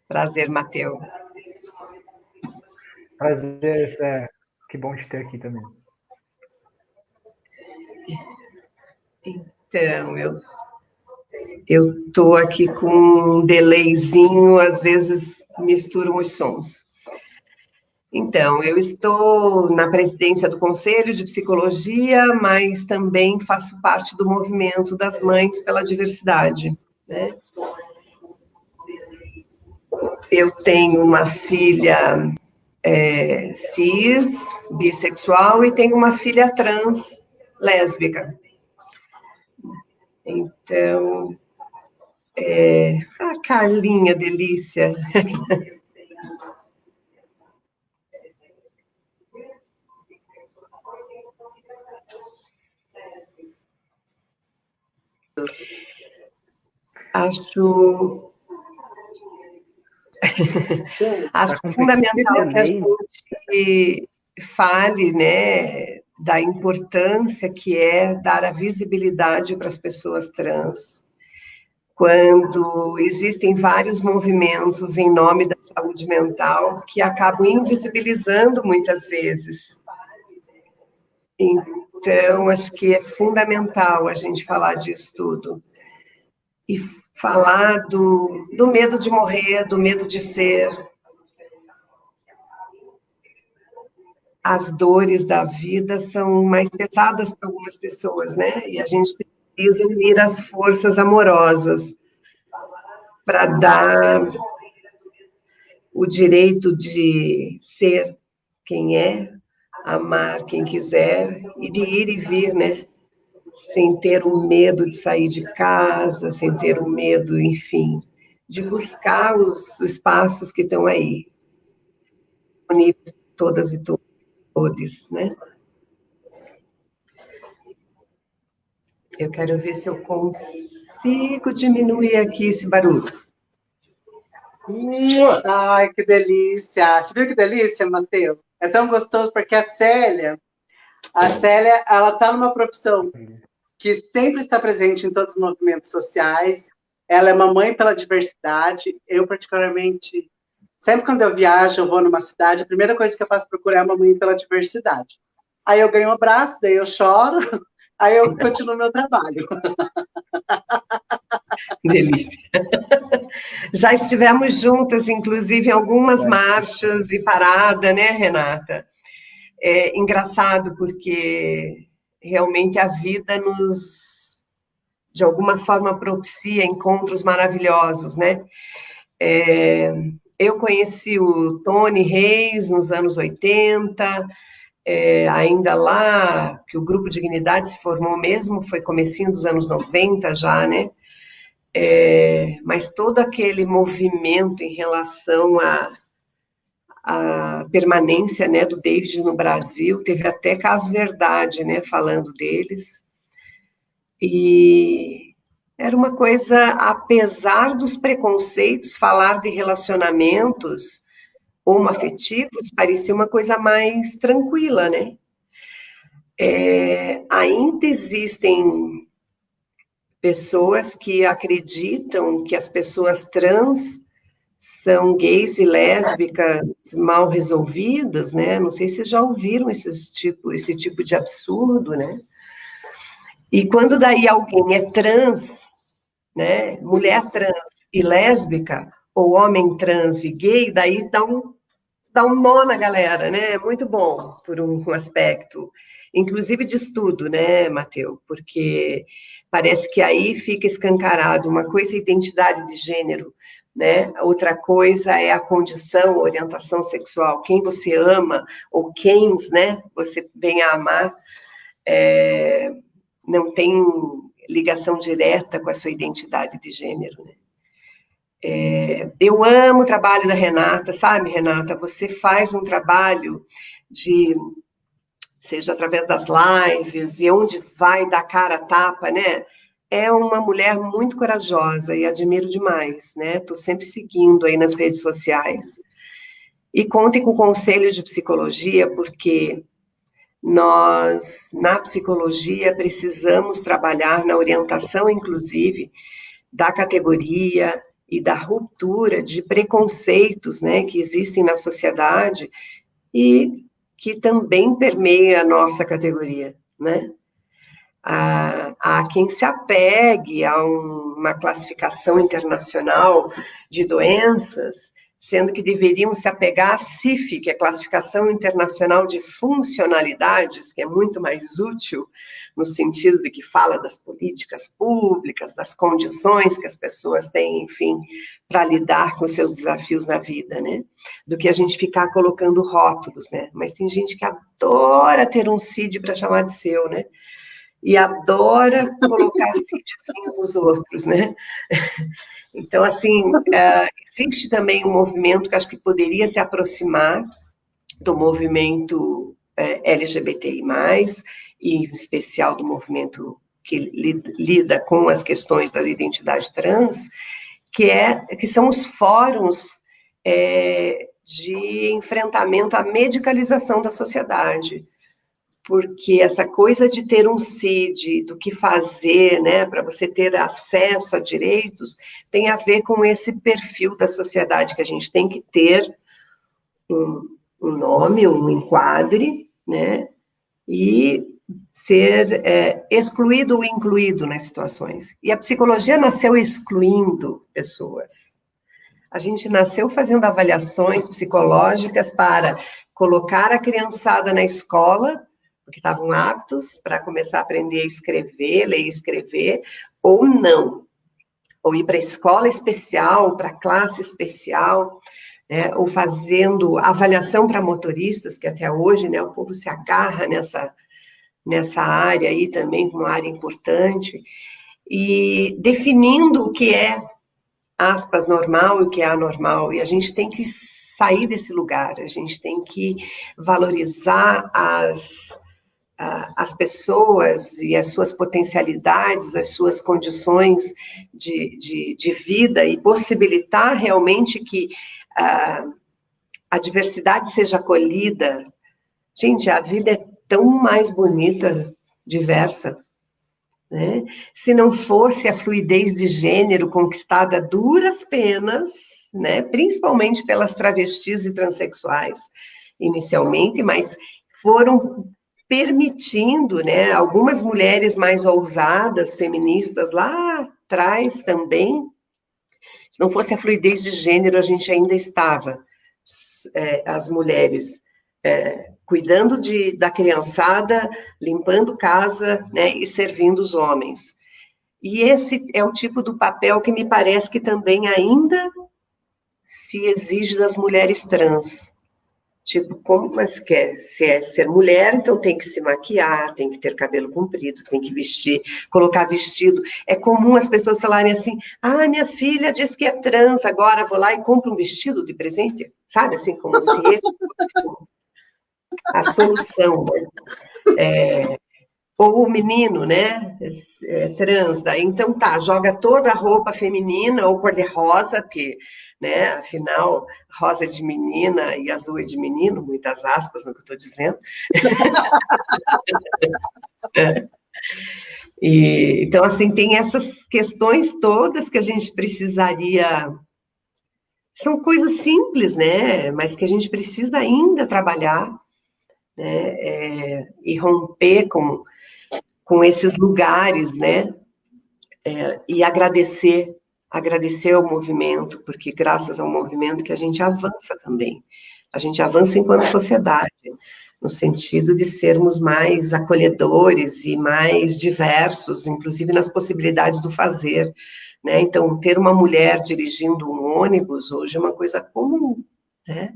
Prazer, Mateu. Prazer, que bom te ter aqui também. Então, eu tô aqui com um delayzinho, às vezes misturo os sons. Então, eu estou na presidência do Conselho de Psicologia, mas também faço parte do movimento das Mães pela Diversidade, né? Eu tenho uma filha cis, bissexual, e tenho uma filha trans, lésbica. Então, a Carlinha, delícia. Acho fundamental que a gente fale, né, da importância que é dar a visibilidade para as pessoas trans, quando existem vários movimentos em nome da saúde mental que acabam invisibilizando muitas vezes. Então, acho que é fundamental a gente falar disso tudo. E falar do medo de morrer, do medo de ser. As dores da vida são mais pesadas para algumas pessoas, né? E a gente precisa precisa unir as forças amorosas para dar o direito de ser quem é, amar quem quiser e de ir e vir, né? Sem ter o medo de sair de casa, sem ter o medo, enfim, de buscar os espaços que estão aí, disponíveis para todas e todos, né? Eu quero ver se eu consigo diminuir aqui esse barulho. Ai, que delícia! Você viu que delícia, Matheus? É tão gostoso porque a Célia, ela está numa profissão que sempre está presente em todos os movimentos sociais. Ela é mamãe pela diversidade. Eu, particularmente, sempre quando eu viajo, eu vou numa cidade, a primeira coisa que eu faço é procurar a mamãe pela diversidade. Aí eu ganho um abraço, daí eu choro, aí eu continuo meu trabalho. Delícia. Já estivemos juntas, inclusive, em algumas marchas e parada, né, Renata? É engraçado porque realmente a vida nos, de alguma forma, propicia encontros maravilhosos, né? Eu conheci o Tony Reis nos anos 80, ainda lá, que o Grupo Dignidade se formou mesmo, foi comecinho dos anos 90 já, né? Mas todo aquele movimento em relação à permanência, né, do David no Brasil, teve até Caso Verdade, né, falando deles, e era uma coisa, apesar dos preconceitos, falar de relacionamentos homoafetivos parecia uma coisa mais tranquila, né? Ainda existem pessoas que acreditam que as pessoas trans são gays e lésbicas mal resolvidas, né? Não sei se vocês já ouviram esse tipo de absurdo, né? E quando daí alguém é trans, né? Mulher trans e lésbica, ou homem trans e gay, daí dá um nó na galera, né? É muito bom, por um aspecto, inclusive de estudo, né, Matheus? Porque parece que aí fica escancarado, uma coisa é identidade de gênero, né? Outra coisa é a condição, a orientação sexual, quem você ama, ou quem, né, você vem a amar, não tem ligação direta com a sua identidade de gênero, né? Eu amo o trabalho da Renata, sabe, Renata? Você faz um trabalho seja através das lives, e onde vai dar cara a tapa, né? É uma mulher muito corajosa e admiro demais, né? Estou sempre seguindo aí nas redes sociais. E contem com o conselho de psicologia, porque nós, na psicologia, precisamos trabalhar na orientação, inclusive, da categoria e da ruptura de preconceitos, né, que existem na sociedade e que também permeia a nossa categoria, né? Há quem se apegue a uma classificação internacional de doenças, sendo que deveriam se apegar à CIF, que é a Classificação Internacional de Funcionalidades, que é muito mais útil, no sentido de que fala das políticas públicas, das condições que as pessoas têm, enfim, para lidar com os seus desafios na vida, né? Do que a gente ficar colocando rótulos, né? Mas tem gente que adora ter um CID para chamar de seu, né? E adora colocar CID nos outros, né? Então, assim, existe também um movimento que acho que poderia se aproximar do movimento LGBTI+, e em especial do movimento que lida com as questões da identidade trans, que são os fóruns de enfrentamento à medicalização da sociedade. Porque essa coisa de ter um CID, do que fazer, né, para você ter acesso a direitos, tem a ver com esse perfil da sociedade, que a gente tem que ter um nome, um enquadre, né, e ser excluído ou incluído nas situações. E a psicologia nasceu excluindo pessoas. A gente nasceu fazendo avaliações psicológicas para colocar a criançada na escola, porque estavam aptos para começar a aprender a escrever, ler e escrever, ou não. Ou ir para a escola especial, para a classe especial, né, ou fazendo avaliação para motoristas, que até hoje, né, o povo se agarra nessa área aí também, como uma área importante, e definindo o que é, aspas, normal e o que é anormal, e a gente tem que sair desse lugar, a gente tem que valorizar as pessoas e as suas potencialidades, as suas condições de vida e possibilitar realmente que a diversidade seja acolhida. Gente, a vida é tão mais bonita, diversa, né? Se não fosse a fluidez de gênero conquistada a duras penas, né? Principalmente pelas travestis e transexuais, inicialmente, mas foram permitindo, né? Algumas mulheres mais ousadas, feministas, lá atrás também. Se não fosse a fluidez de gênero, a gente ainda estava, as mulheres, cuidando da criançada, limpando casa, né, e servindo os homens. E esse é o tipo do papel que me parece que também ainda se exige das mulheres trans. Tipo, como mas quer? Se é ser mulher, então tem que se maquiar, tem que ter cabelo comprido, tem que vestir, colocar vestido. É comum as pessoas falarem assim, minha filha diz que é trans, agora vou lá e compro um vestido de presente, sabe? Assim, como se esse fosse a solução, né? Ou o menino, né, trans, daí, então tá, joga toda a roupa feminina, ou cor-de-rosa, porque, né, afinal, rosa é de menina e azul é de menino, muitas aspas no que eu estou dizendo. Então, assim, tem essas questões todas que a gente precisaria... São coisas simples, né, mas que a gente precisa ainda trabalhar, né, e romper com esses lugares, né? E agradecer ao movimento, porque graças ao movimento que a gente avança também. A gente avança enquanto sociedade, no sentido de sermos mais acolhedores e mais diversos, inclusive nas possibilidades do fazer, né? Então, ter uma mulher dirigindo um ônibus hoje é uma coisa comum, né?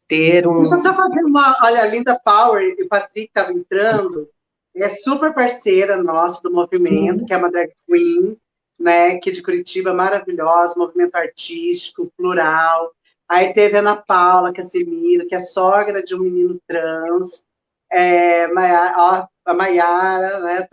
Ter um... Deixa eu só fazer olha, a Linda Power, e o Patrick estava entrando, é super parceira nossa do movimento, que é uma drag queen, né, que é de Curitiba, maravilhosa, movimento artístico, plural. Aí teve a Ana Paula, que é Semira, que é sogra de um menino trans, a Maiara, né,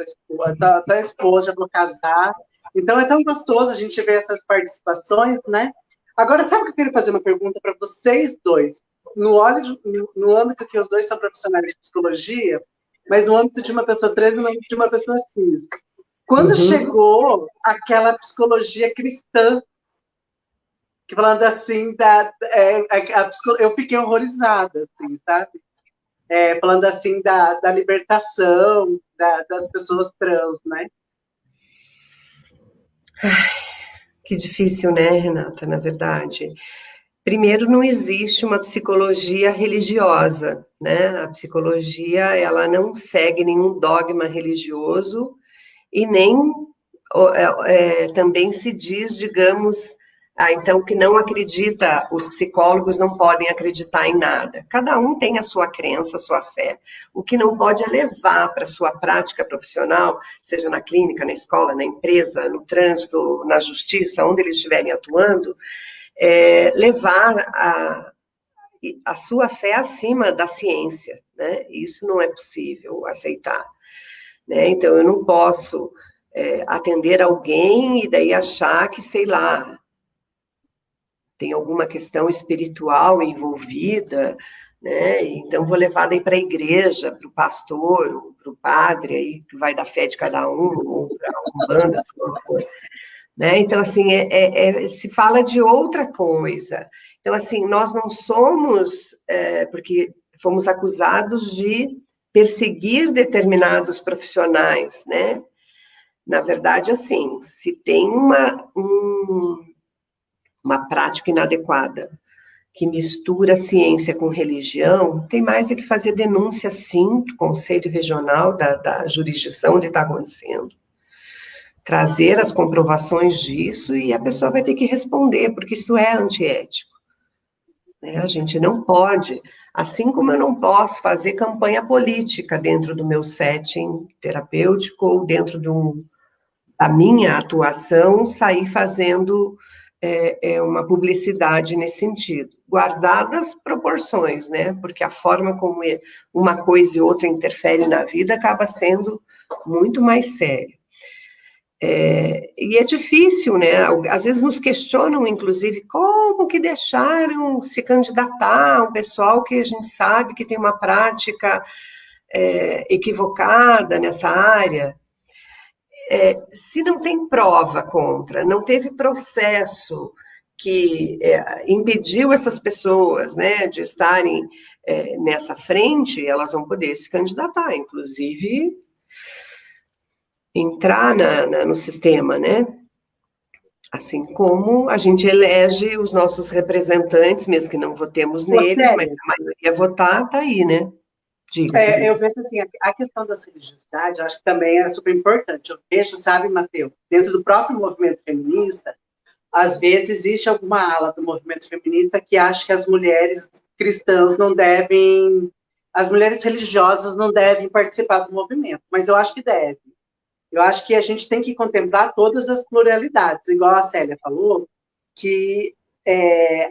tua esposa, já vou casar. Então é tão gostoso a gente ver essas participações, né? Agora, sabe o que eu queria fazer uma pergunta para vocês dois? No âmbito que os dois são profissionais de psicologia, mas no âmbito de uma pessoa trans e no âmbito de uma pessoa cis. Quando chegou aquela psicologia cristã, que falando assim, eu fiquei horrorizada, assim, sabe? Falando assim da libertação das pessoas trans, né? Que difícil, né, Renata, na verdade. Primeiro, não existe uma psicologia religiosa, né? A psicologia, ela não segue nenhum dogma religioso e nem também se diz, digamos, então, que não acredita, os psicólogos não podem acreditar em nada. Cada um tem a sua crença, a sua fé. O que não pode é levar para a sua prática profissional, seja na clínica, na escola, na empresa, no trânsito, na justiça, onde eles estiverem atuando, levar a sua fé acima da ciência, né? Isso não é possível aceitar, né? Então, eu não posso atender alguém e daí achar que, sei lá, tem alguma questão espiritual envolvida, né? Então, vou levar daí para a igreja, para o pastor, ou para o padre, aí, que vai da fé de cada um, ou para a Umbanda, se não for. Né? Então, assim, se fala de outra coisa. Então, assim, nós não somos, porque fomos acusados de perseguir determinados profissionais, né? Na verdade, assim, se tem uma prática inadequada que mistura ciência com religião, tem mais é que fazer denúncia, sim, do Conselho Regional, da jurisdição onde está acontecendo, trazer as comprovações disso e a pessoa vai ter que responder, porque isso é antiético. Né? A gente não pode, assim como eu não posso fazer campanha política dentro do meu setting terapêutico ou dentro da minha atuação, sair fazendo uma publicidade nesse sentido, guardadas proporções, né? Porque a forma como uma coisa e outra interfere na vida acaba sendo muito mais séria. E é difícil, né? Às vezes nos questionam, inclusive, como que deixaram se candidatar um pessoal que a gente sabe que tem uma prática equivocada nessa área. Se não tem prova contra, não teve processo que impediu essas pessoas, né, de estarem nessa frente, elas vão poder se candidatar, inclusive entrar no sistema, né? Assim como a gente elege os nossos representantes, mesmo que não votemos neles, mas a maioria votar, tá aí, né? Diga. Eu vejo assim, a questão da religiosidade, eu acho que também é super importante. Eu vejo, sabe, Matheus, dentro do próprio movimento feminista, às vezes existe alguma ala do movimento feminista que acha que as mulheres cristãs não devem, as mulheres religiosas não devem participar do movimento, mas eu acho que deve. Eu acho que a gente tem que contemplar todas as pluralidades, igual a Célia falou, que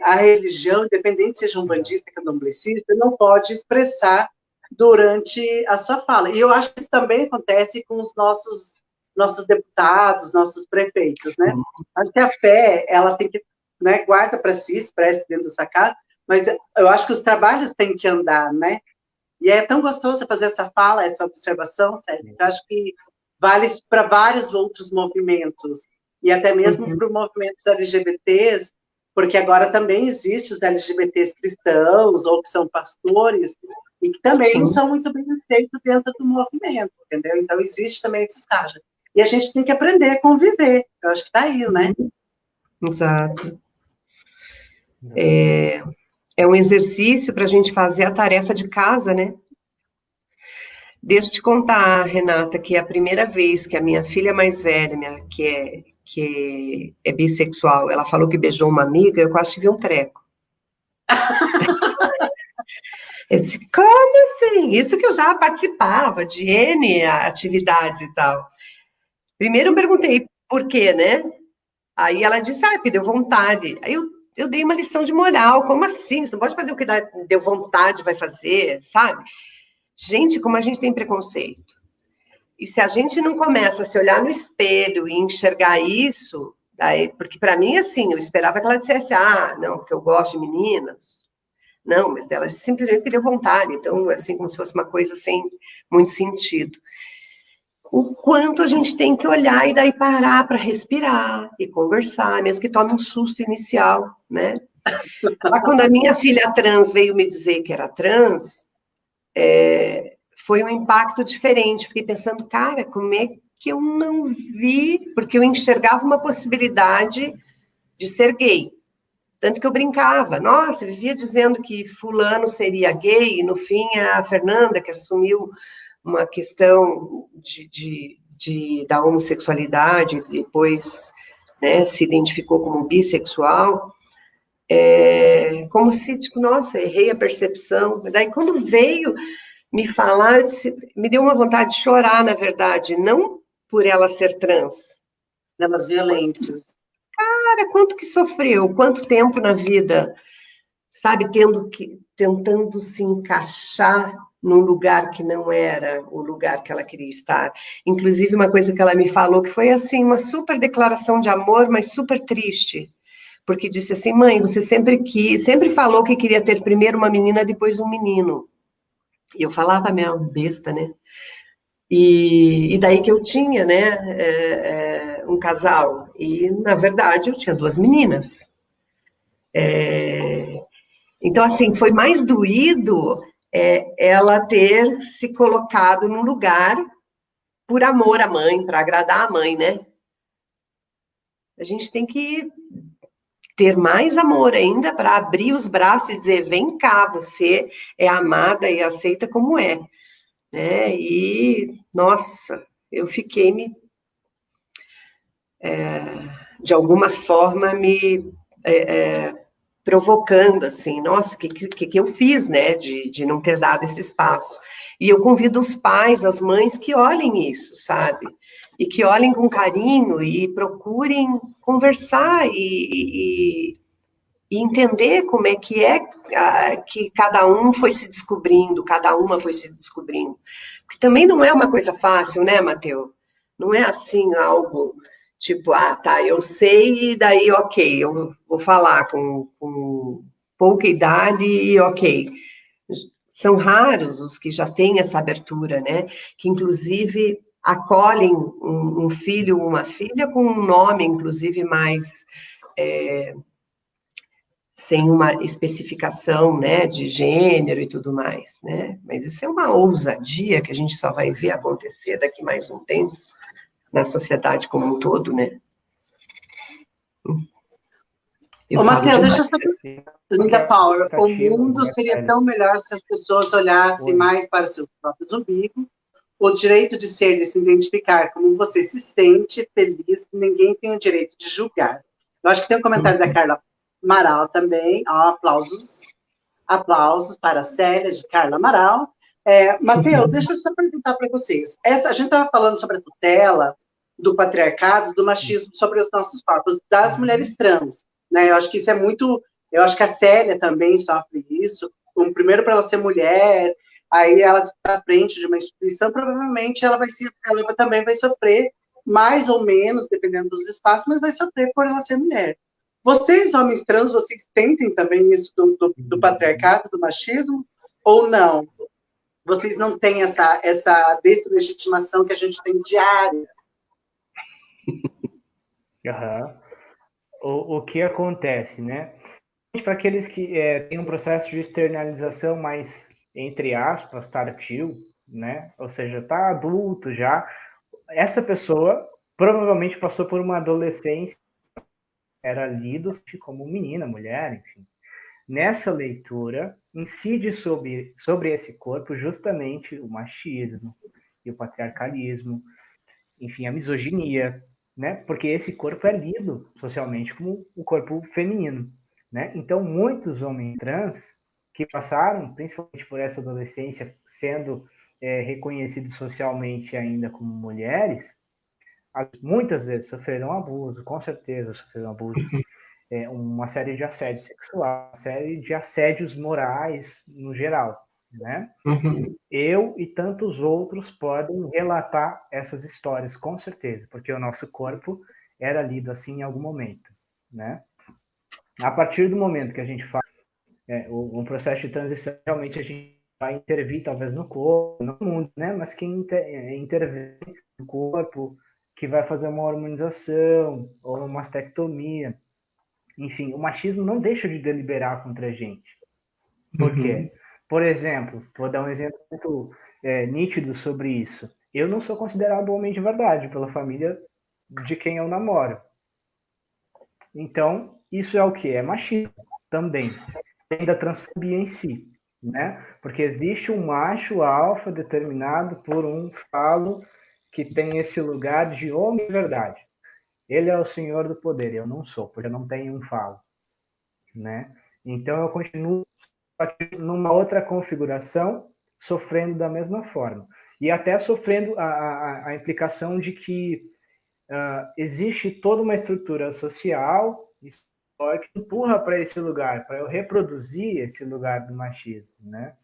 a religião, independente seja um bandista, candomblessista, não pode expressar durante a sua fala. E eu acho que isso também acontece com os nossos deputados, nossos prefeitos, né? Acho que a fé, ela tem que, né, guarda para si, expressa dentro da sua casa, mas eu acho que os trabalhos têm que andar, né? E é tão gostoso fazer essa fala, essa observação, Sérgio, eu acho que vale para vários outros movimentos, e até mesmo para os movimentos LGBTs, porque agora também existem os LGBTs cristãos, ou que são pastores, e que também não são muito bem aceitos dentro do movimento, entendeu? Então, existe também esse estágio. E a gente tem que aprender a conviver, eu acho que está aí, né? Exato. É um exercício para a gente fazer a tarefa de casa, né? Deixa eu te contar, Renata, que a primeira vez que a minha filha mais velha, que é bissexual, ela falou que beijou uma amiga, eu quase tive um treco. Eu disse, como assim? Isso que eu já participava de N atividades e tal. Primeiro eu perguntei por quê, né? Aí ela disse, porque deu vontade. Aí eu dei uma lição de moral, como assim? Você não pode fazer o que deu vontade, vai fazer, sabe? Gente, como a gente tem preconceito. E se a gente não começa a se olhar no espelho e enxergar isso, daí, porque para mim, assim, eu esperava que ela dissesse, não, porque eu gosto de meninas. Não, mas ela simplesmente deu vontade. Então, assim, como se fosse uma coisa sem muito sentido. O quanto a gente tem que olhar e daí parar para respirar e conversar, mesmo que tome um susto inicial, né? Quando a minha filha trans veio me dizer que era trans, foi um impacto diferente. Fiquei pensando, cara, como é que eu não vi? Porque eu enxergava uma possibilidade de ser gay. Tanto que eu brincava, nossa, vivia dizendo que fulano seria gay, e no fim a Fernanda, que assumiu uma questão da homossexualidade, depois, né, se identificou como bissexual, como se, tipo, nossa, errei a percepção. Daí, quando veio me falar, me deu uma vontade de chorar, na verdade, não por ela ser trans. Pelas violências. Cara, quanto que sofreu, quanto tempo na vida, sabe, tentando se encaixar num lugar que não era o lugar que ela queria estar. Inclusive, uma coisa que ela me falou, que foi, assim, uma super declaração de amor, mas super triste, porque disse assim, mãe, você sempre falou que queria ter primeiro uma menina, depois um menino. E eu falava, minha besta, né? E daí que eu tinha, né, um casal. E, na verdade, eu tinha 2 meninas. Então, assim, foi mais doído ela ter se colocado num lugar por amor à mãe, para agradar a mãe, né? A gente tem que ter mais amor ainda para abrir os braços e dizer, vem cá, você é amada e aceita como é, né? E, nossa, eu fiquei de alguma forma, provocando, assim, nossa, o que eu fiz, né, de não ter dado esse espaço. E eu convido os pais, as mães, que olhem isso, sabe? E que olhem com carinho e procurem conversar e entender como é que cada um foi se descobrindo, cada uma foi se descobrindo. Porque também não é uma coisa fácil, né, Matheus? Não é assim algo tipo, ah, tá, eu sei e daí, ok, eu vou falar com pouca idade e ok. São raros os que já têm essa abertura, né? Que inclusive acolhem um filho, uma filha com um nome, inclusive, mais sem uma especificação, né, de gênero e tudo mais, né? Mas isso é uma ousadia que a gente só vai ver acontecer daqui mais um tempo na sociedade como um todo, né? Eu Ô, falo Matheus, demais. deixa eu só Porque Linda a Power, o expectativa, mundo né, seria Thalia? tão melhor se as pessoas olhassem Oi. mais para seus próprios umbigos, o direito de ser, de se identificar como você se sente feliz, ninguém tem o direito de julgar. Eu acho que tem um comentário da Carla Amaral também, ó, aplausos para a Célia, de Carla Amaral. Matheus, deixa eu só perguntar para vocês. A gente estava falando sobre a tutela do patriarcado, do machismo sobre os nossos corpos, das mulheres trans. Né? Eu acho que isso é muito. Eu acho que a Célia também sofre isso. Primeiro, para ela ser mulher, aí ela está à frente de uma instituição, provavelmente ela também vai sofrer, mais ou menos, dependendo dos espaços, mas vai sofrer por ela ser mulher. Vocês, homens trans, vocês sentem também isso do patriarcado, do machismo, ou não? Vocês não têm essa deslegitimação que a gente tem diária? Uhum. O que acontece, né? Para aqueles que têm um processo de externalização mais, entre aspas, tardio, né? Ou seja, está adulto já, essa pessoa provavelmente passou por uma adolescência, era lido como menina, mulher, enfim. Nessa leitura, incide sobre esse corpo justamente o machismo e o patriarcalismo, enfim, a misoginia, né? Porque esse corpo é lido socialmente como o corpo feminino, né? Então, muitos homens trans que passaram, principalmente por essa adolescência, sendo reconhecidos socialmente ainda como mulheres, muitas vezes sofreram abuso, com certeza sofreram abuso, uma série de assédios sexuais, uma série de assédios morais no geral, né? Uhum. Eu e tantos outros podem relatar essas histórias, com certeza, porque o nosso corpo era lido assim em algum momento, né? A partir do momento que a gente faz um processo de transição, realmente a gente vai intervir talvez no corpo, no mundo, né? Mas quem intervém no corpo, que vai fazer uma hormonização ou uma mastectomia, enfim, o machismo não deixa de deliberar contra a gente. Por Uhum. quê? Por exemplo, vou dar um exemplo muito nítido sobre isso. Eu não sou considerado homem de verdade pela família de quem eu namoro. Então, isso é o que? É machismo também. Tem da transfobia em si, né? Porque existe um macho alfa determinado por um falo que tem esse lugar de homem de verdade. Ele é o senhor do poder, eu não sou, porque eu não tenho um falo, né? Então eu continuo numa outra configuração, sofrendo da mesma forma. E até sofrendo a implicação de que existe toda uma estrutura social que empurra para esse lugar, para eu reproduzir esse lugar do machismo, né?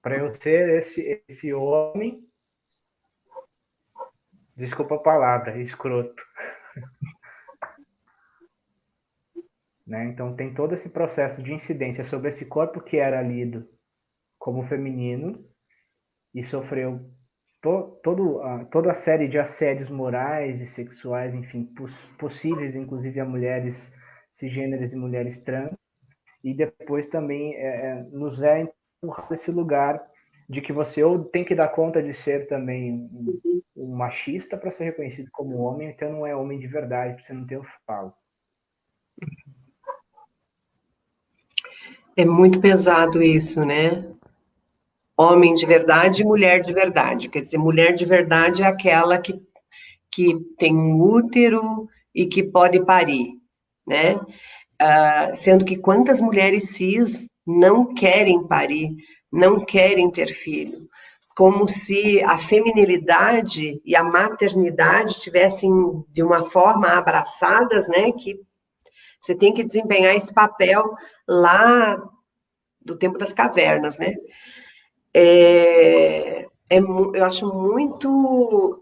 Para eu ser esse homem, desculpa a palavra, escroto. Né? Então tem todo esse processo de incidência sobre esse corpo que era lido como feminino e sofreu toda a série de assédios morais e sexuais, enfim, possíveis, inclusive a mulheres cisgêneras e mulheres trans, e depois também nos empurrado esse lugar de que você ou tem que dar conta de ser também um machista para ser reconhecido como homem, então não é homem de verdade, porque você não tem o falo. É muito pesado isso, né? Homem de verdade e mulher de verdade. Quer dizer, mulher de verdade é aquela que tem um útero e que pode parir, né? Sendo que quantas mulheres cis não querem parir, não querem ter filho, como se a feminilidade e a maternidade estivessem de uma forma abraçadas, né? Que você tem que desempenhar esse papel lá do tempo das cavernas, né? Eu acho muito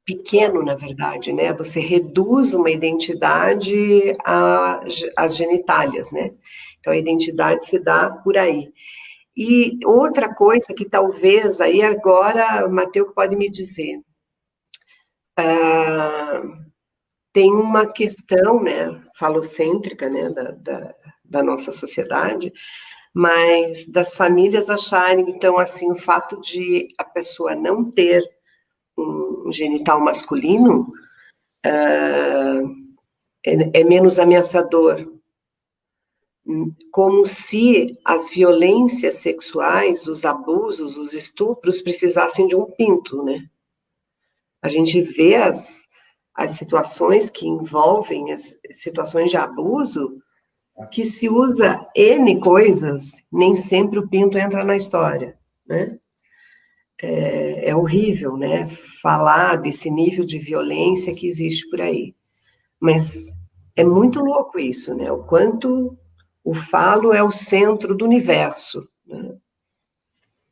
pequeno, na verdade, né? Você reduz uma identidade às genitálias, né? Então, a identidade se dá por aí. E outra coisa que talvez, aí agora, Matheus pode me dizer, tem uma questão, né, falocêntrica, né, da nossa sociedade, mas das famílias acharem, então, assim, o fato de a pessoa não ter um genital masculino é menos ameaçador, como se as violências sexuais, os abusos, os estupros precisassem de um pinto, né? A gente vê as situações que envolvem as situações de abuso, que se usa N coisas, nem sempre o pinto entra na história, né? É horrível, né? Falar desse nível de violência que existe por aí. Mas é muito louco isso, né? O quanto o falo é o centro do universo, né?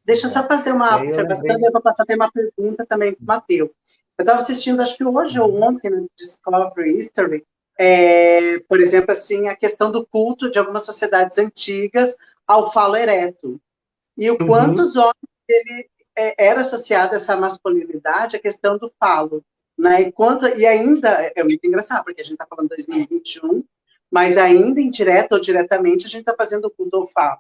Deixa eu só fazer uma E aí eu observação, lembrei. e eu vou passar a ter uma pergunta também para o Matheus. Eu estava assistindo, acho que hoje ou ontem, no Discovery History, por exemplo, assim, a questão do culto de algumas sociedades antigas ao falo ereto. E o quanto Uhum. os homens ele, era associado a essa masculinidade, a questão do falo. Né? E ainda, é muito engraçado, porque a gente está falando de 2021, mas ainda indireta ou diretamente, a gente está fazendo o culto ao falo.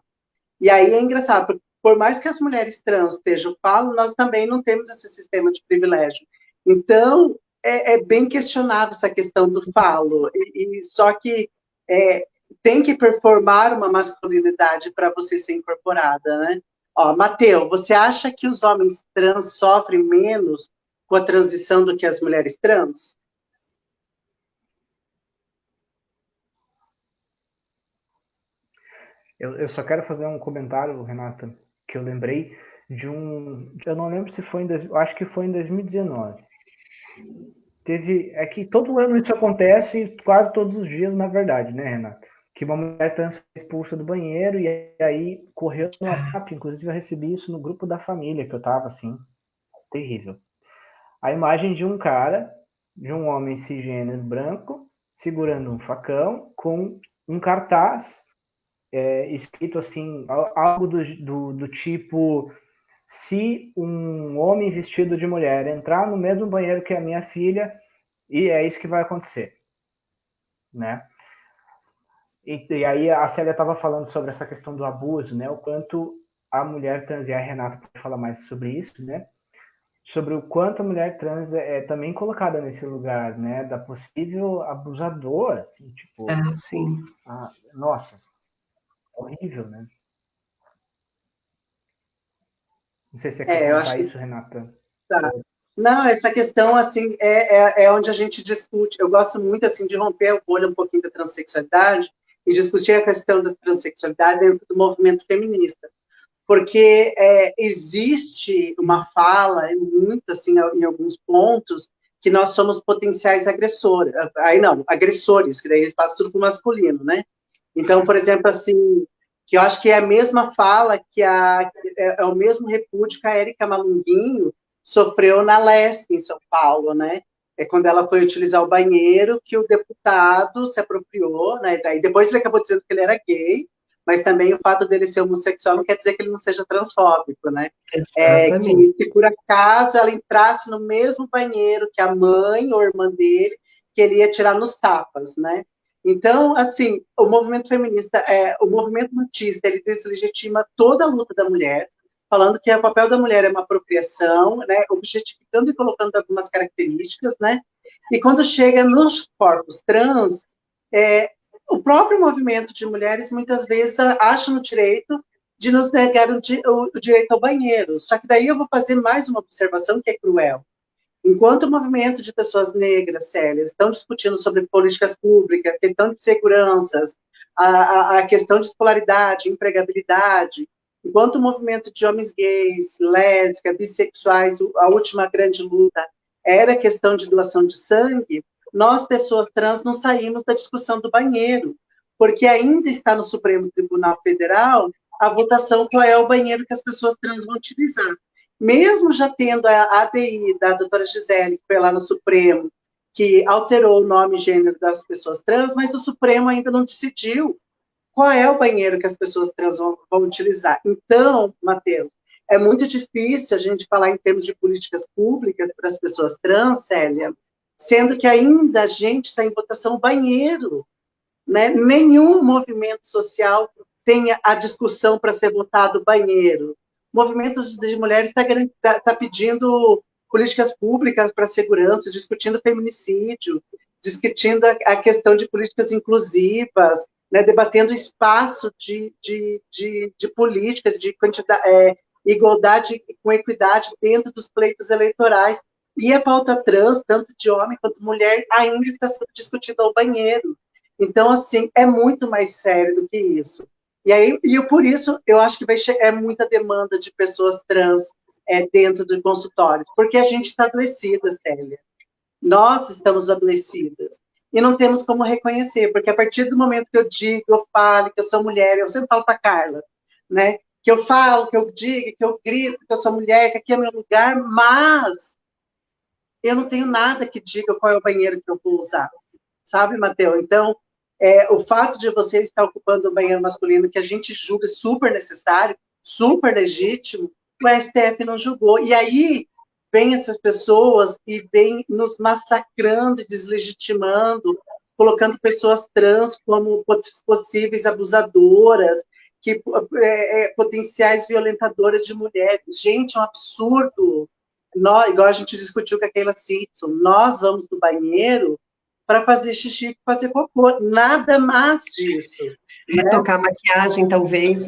E aí é engraçado, porque por mais que as mulheres trans estejam falo, nós também não temos esse sistema de privilégio. Então, é bem questionável essa questão do falo, só que é, tem que performar uma masculinidade para você ser incorporada, né? Ó, Mateus, você acha que os homens trans sofrem menos com a transição do que as mulheres trans? Eu só quero fazer um comentário, Renata, que eu lembrei de um. Eu não lembro se foi eu acho que foi em 2019. É que todo ano isso acontece, quase todos os dias, na verdade, né, Renata? Que uma mulher trans foi expulsa do banheiro e aí correu no WhatsApp. Inclusive, eu recebi isso no grupo da família, que eu tava assim, terrível. A imagem de um cara, de um homem cisgênero branco, segurando um facão com um cartaz escrito assim, algo do tipo: se um homem vestido de mulher entrar no mesmo banheiro que a minha filha, e é isso que vai acontecer, né? E aí a Célia estava falando sobre essa questão do abuso, né? O quanto a mulher trans, e a Renata pode falar mais sobre isso, né? Sobre o quanto a mulher trans é também colocada nesse lugar, né? Da possível abusadora, assim, tipo, Sim. nossa, horrível, né? Não sei se você quer Eu acho comentar que isso, Renata. tá. Não, essa questão, assim, é onde a gente discute. Eu gosto muito, assim, de romper o olho um pouquinho da transexualidade e discutir a questão da transexualidade dentro do movimento feminista. Porque existe uma fala, muito, assim, em alguns pontos, que nós somos potenciais agressores. Aí não, agressores, que daí passa tudo para o masculino, né? Então, por exemplo, assim, que eu acho que é a mesma fala é o mesmo repúdio que a Érica Malunguinho sofreu na Lesp, em São Paulo, né? É quando ela foi utilizar o banheiro que o deputado se apropriou, né? Daí depois ele acabou dizendo que ele era gay, mas também o fato dele ser homossexual não quer dizer que ele não seja transfóbico, né? Exatamente. Que por acaso ela entrasse no mesmo banheiro que a mãe ou a irmã dele, que ele ia tirar nos tapas, né? Então, assim, o movimento feminista, o movimento machista, ele deslegitima toda a luta da mulher, falando que o papel da mulher é uma apropriação, né, objetificando e colocando algumas características, né, e quando chega nos corpos trans, o próprio movimento de mulheres muitas vezes acha no direito de nos negar o direito ao banheiro. Só que daí eu vou fazer mais uma observação que é cruel. Enquanto o movimento de pessoas negras, Célia, estão discutindo sobre políticas públicas, questão de seguranças, a questão de escolaridade, empregabilidade, enquanto o movimento de homens gays, lésbicas, bissexuais, a última grande luta era a questão de doação de sangue, nós, pessoas trans, não saímos da discussão do banheiro, porque ainda está no Supremo Tribunal Federal a votação qual é o banheiro que as pessoas trans vão utilizar. Mesmo já tendo a ADI da doutora Gisele, que foi lá no Supremo, que alterou o nome e gênero das pessoas trans, mas o Supremo ainda não decidiu qual é o banheiro que as pessoas trans vão utilizar. Então, Matheus, é muito difícil a gente falar em termos de políticas públicas para as pessoas trans, Célia, sendo que ainda a gente está em votação banheiro, né? Nenhum movimento social tem a discussão para ser votado banheiro. Movimentos de mulheres tá pedindo políticas públicas para segurança, discutindo feminicídio, discutindo a questão de políticas inclusivas, né, debatendo espaço de políticas, de quantidade, igualdade com equidade dentro dos pleitos eleitorais. E a pauta trans, tanto de homem quanto mulher, ainda está sendo discutida ao banheiro. Então, assim, é muito mais sério do que isso. E aí, por isso, eu acho que é muita demanda de pessoas trans dentro de consultórios, porque a gente está adoecida, Célia. Nós estamos adoecidas. E não temos como reconhecer, porque a partir do momento que eu digo, eu falo que eu sou mulher, eu sempre falo para a Carla, né? Que eu falo, que eu digo, que eu grito, que eu sou mulher, que aqui é meu lugar, mas eu não tenho nada que diga qual é o banheiro que eu vou usar, sabe, Matheus? Então, o fato de você estar ocupando um banheiro masculino que a gente julga super necessário, super legítimo, o STF não julgou. E aí vem essas pessoas e vem nos massacrando e deslegitimando, colocando pessoas trans como possíveis abusadoras, potenciais violentadoras de mulheres. Gente, é um absurdo. Igual a gente discutiu com a Keila Simpson, nós vamos no banheiro para fazer xixi, fazer cocô, nada mais disso. Retocar maquiagem, talvez.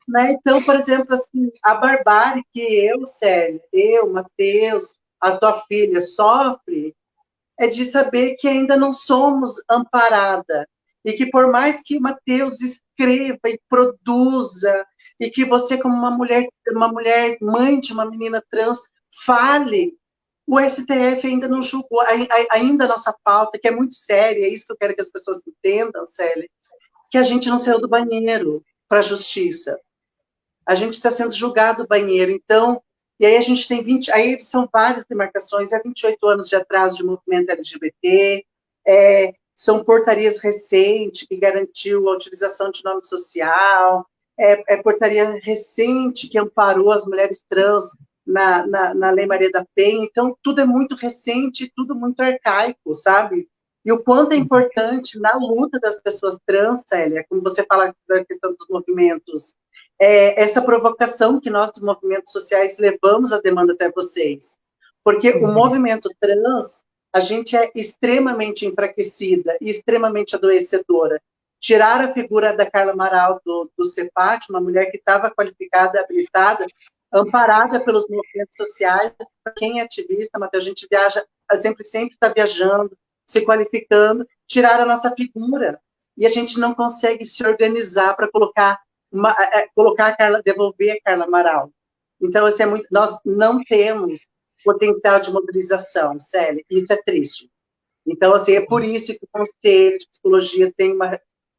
Né? Então, por exemplo, assim, a barbárie que eu, Célia, Matheus, a tua filha sofre, é de saber que ainda não somos amparada, e que por mais que o Matheus escreva e produza, e que você, como uma mulher mãe de uma menina trans, fale, o STF ainda não julgou, ainda a nossa pauta, que é muito séria, é isso que eu quero que as pessoas entendam, Célia, que a gente não saiu do banheiro para a justiça. A gente está sendo julgado banheiro, então, e aí a gente tem aí são várias demarcações, 28 anos de atraso de movimento LGBT, são portarias recentes que garantiu a utilização de nome social, portaria recente que amparou as mulheres trans na Lei Maria da Penha, então tudo é muito recente, tudo muito arcaico, sabe? E o quanto é importante na luta das pessoas trans, Célia, como você fala da questão dos movimentos, essa provocação que nós, dos movimentos sociais, levamos a demanda até vocês. Porque o movimento trans, a gente é extremamente enfraquecida e extremamente adoecedora. Tirar a figura da Carla Amaral do CEPAT, uma mulher que estava qualificada, habilitada, amparada pelos movimentos sociais, para quem é ativista, mas a gente viaja, sempre está viajando, se qualificando, tirar a nossa figura. E a gente não consegue se organizar para colocar a Carla, devolver a Carla Amaral. Então, assim, nós não temos potencial de mobilização, Célia, isso é triste. Então, assim, é por isso que o Conselho de Psicologia tem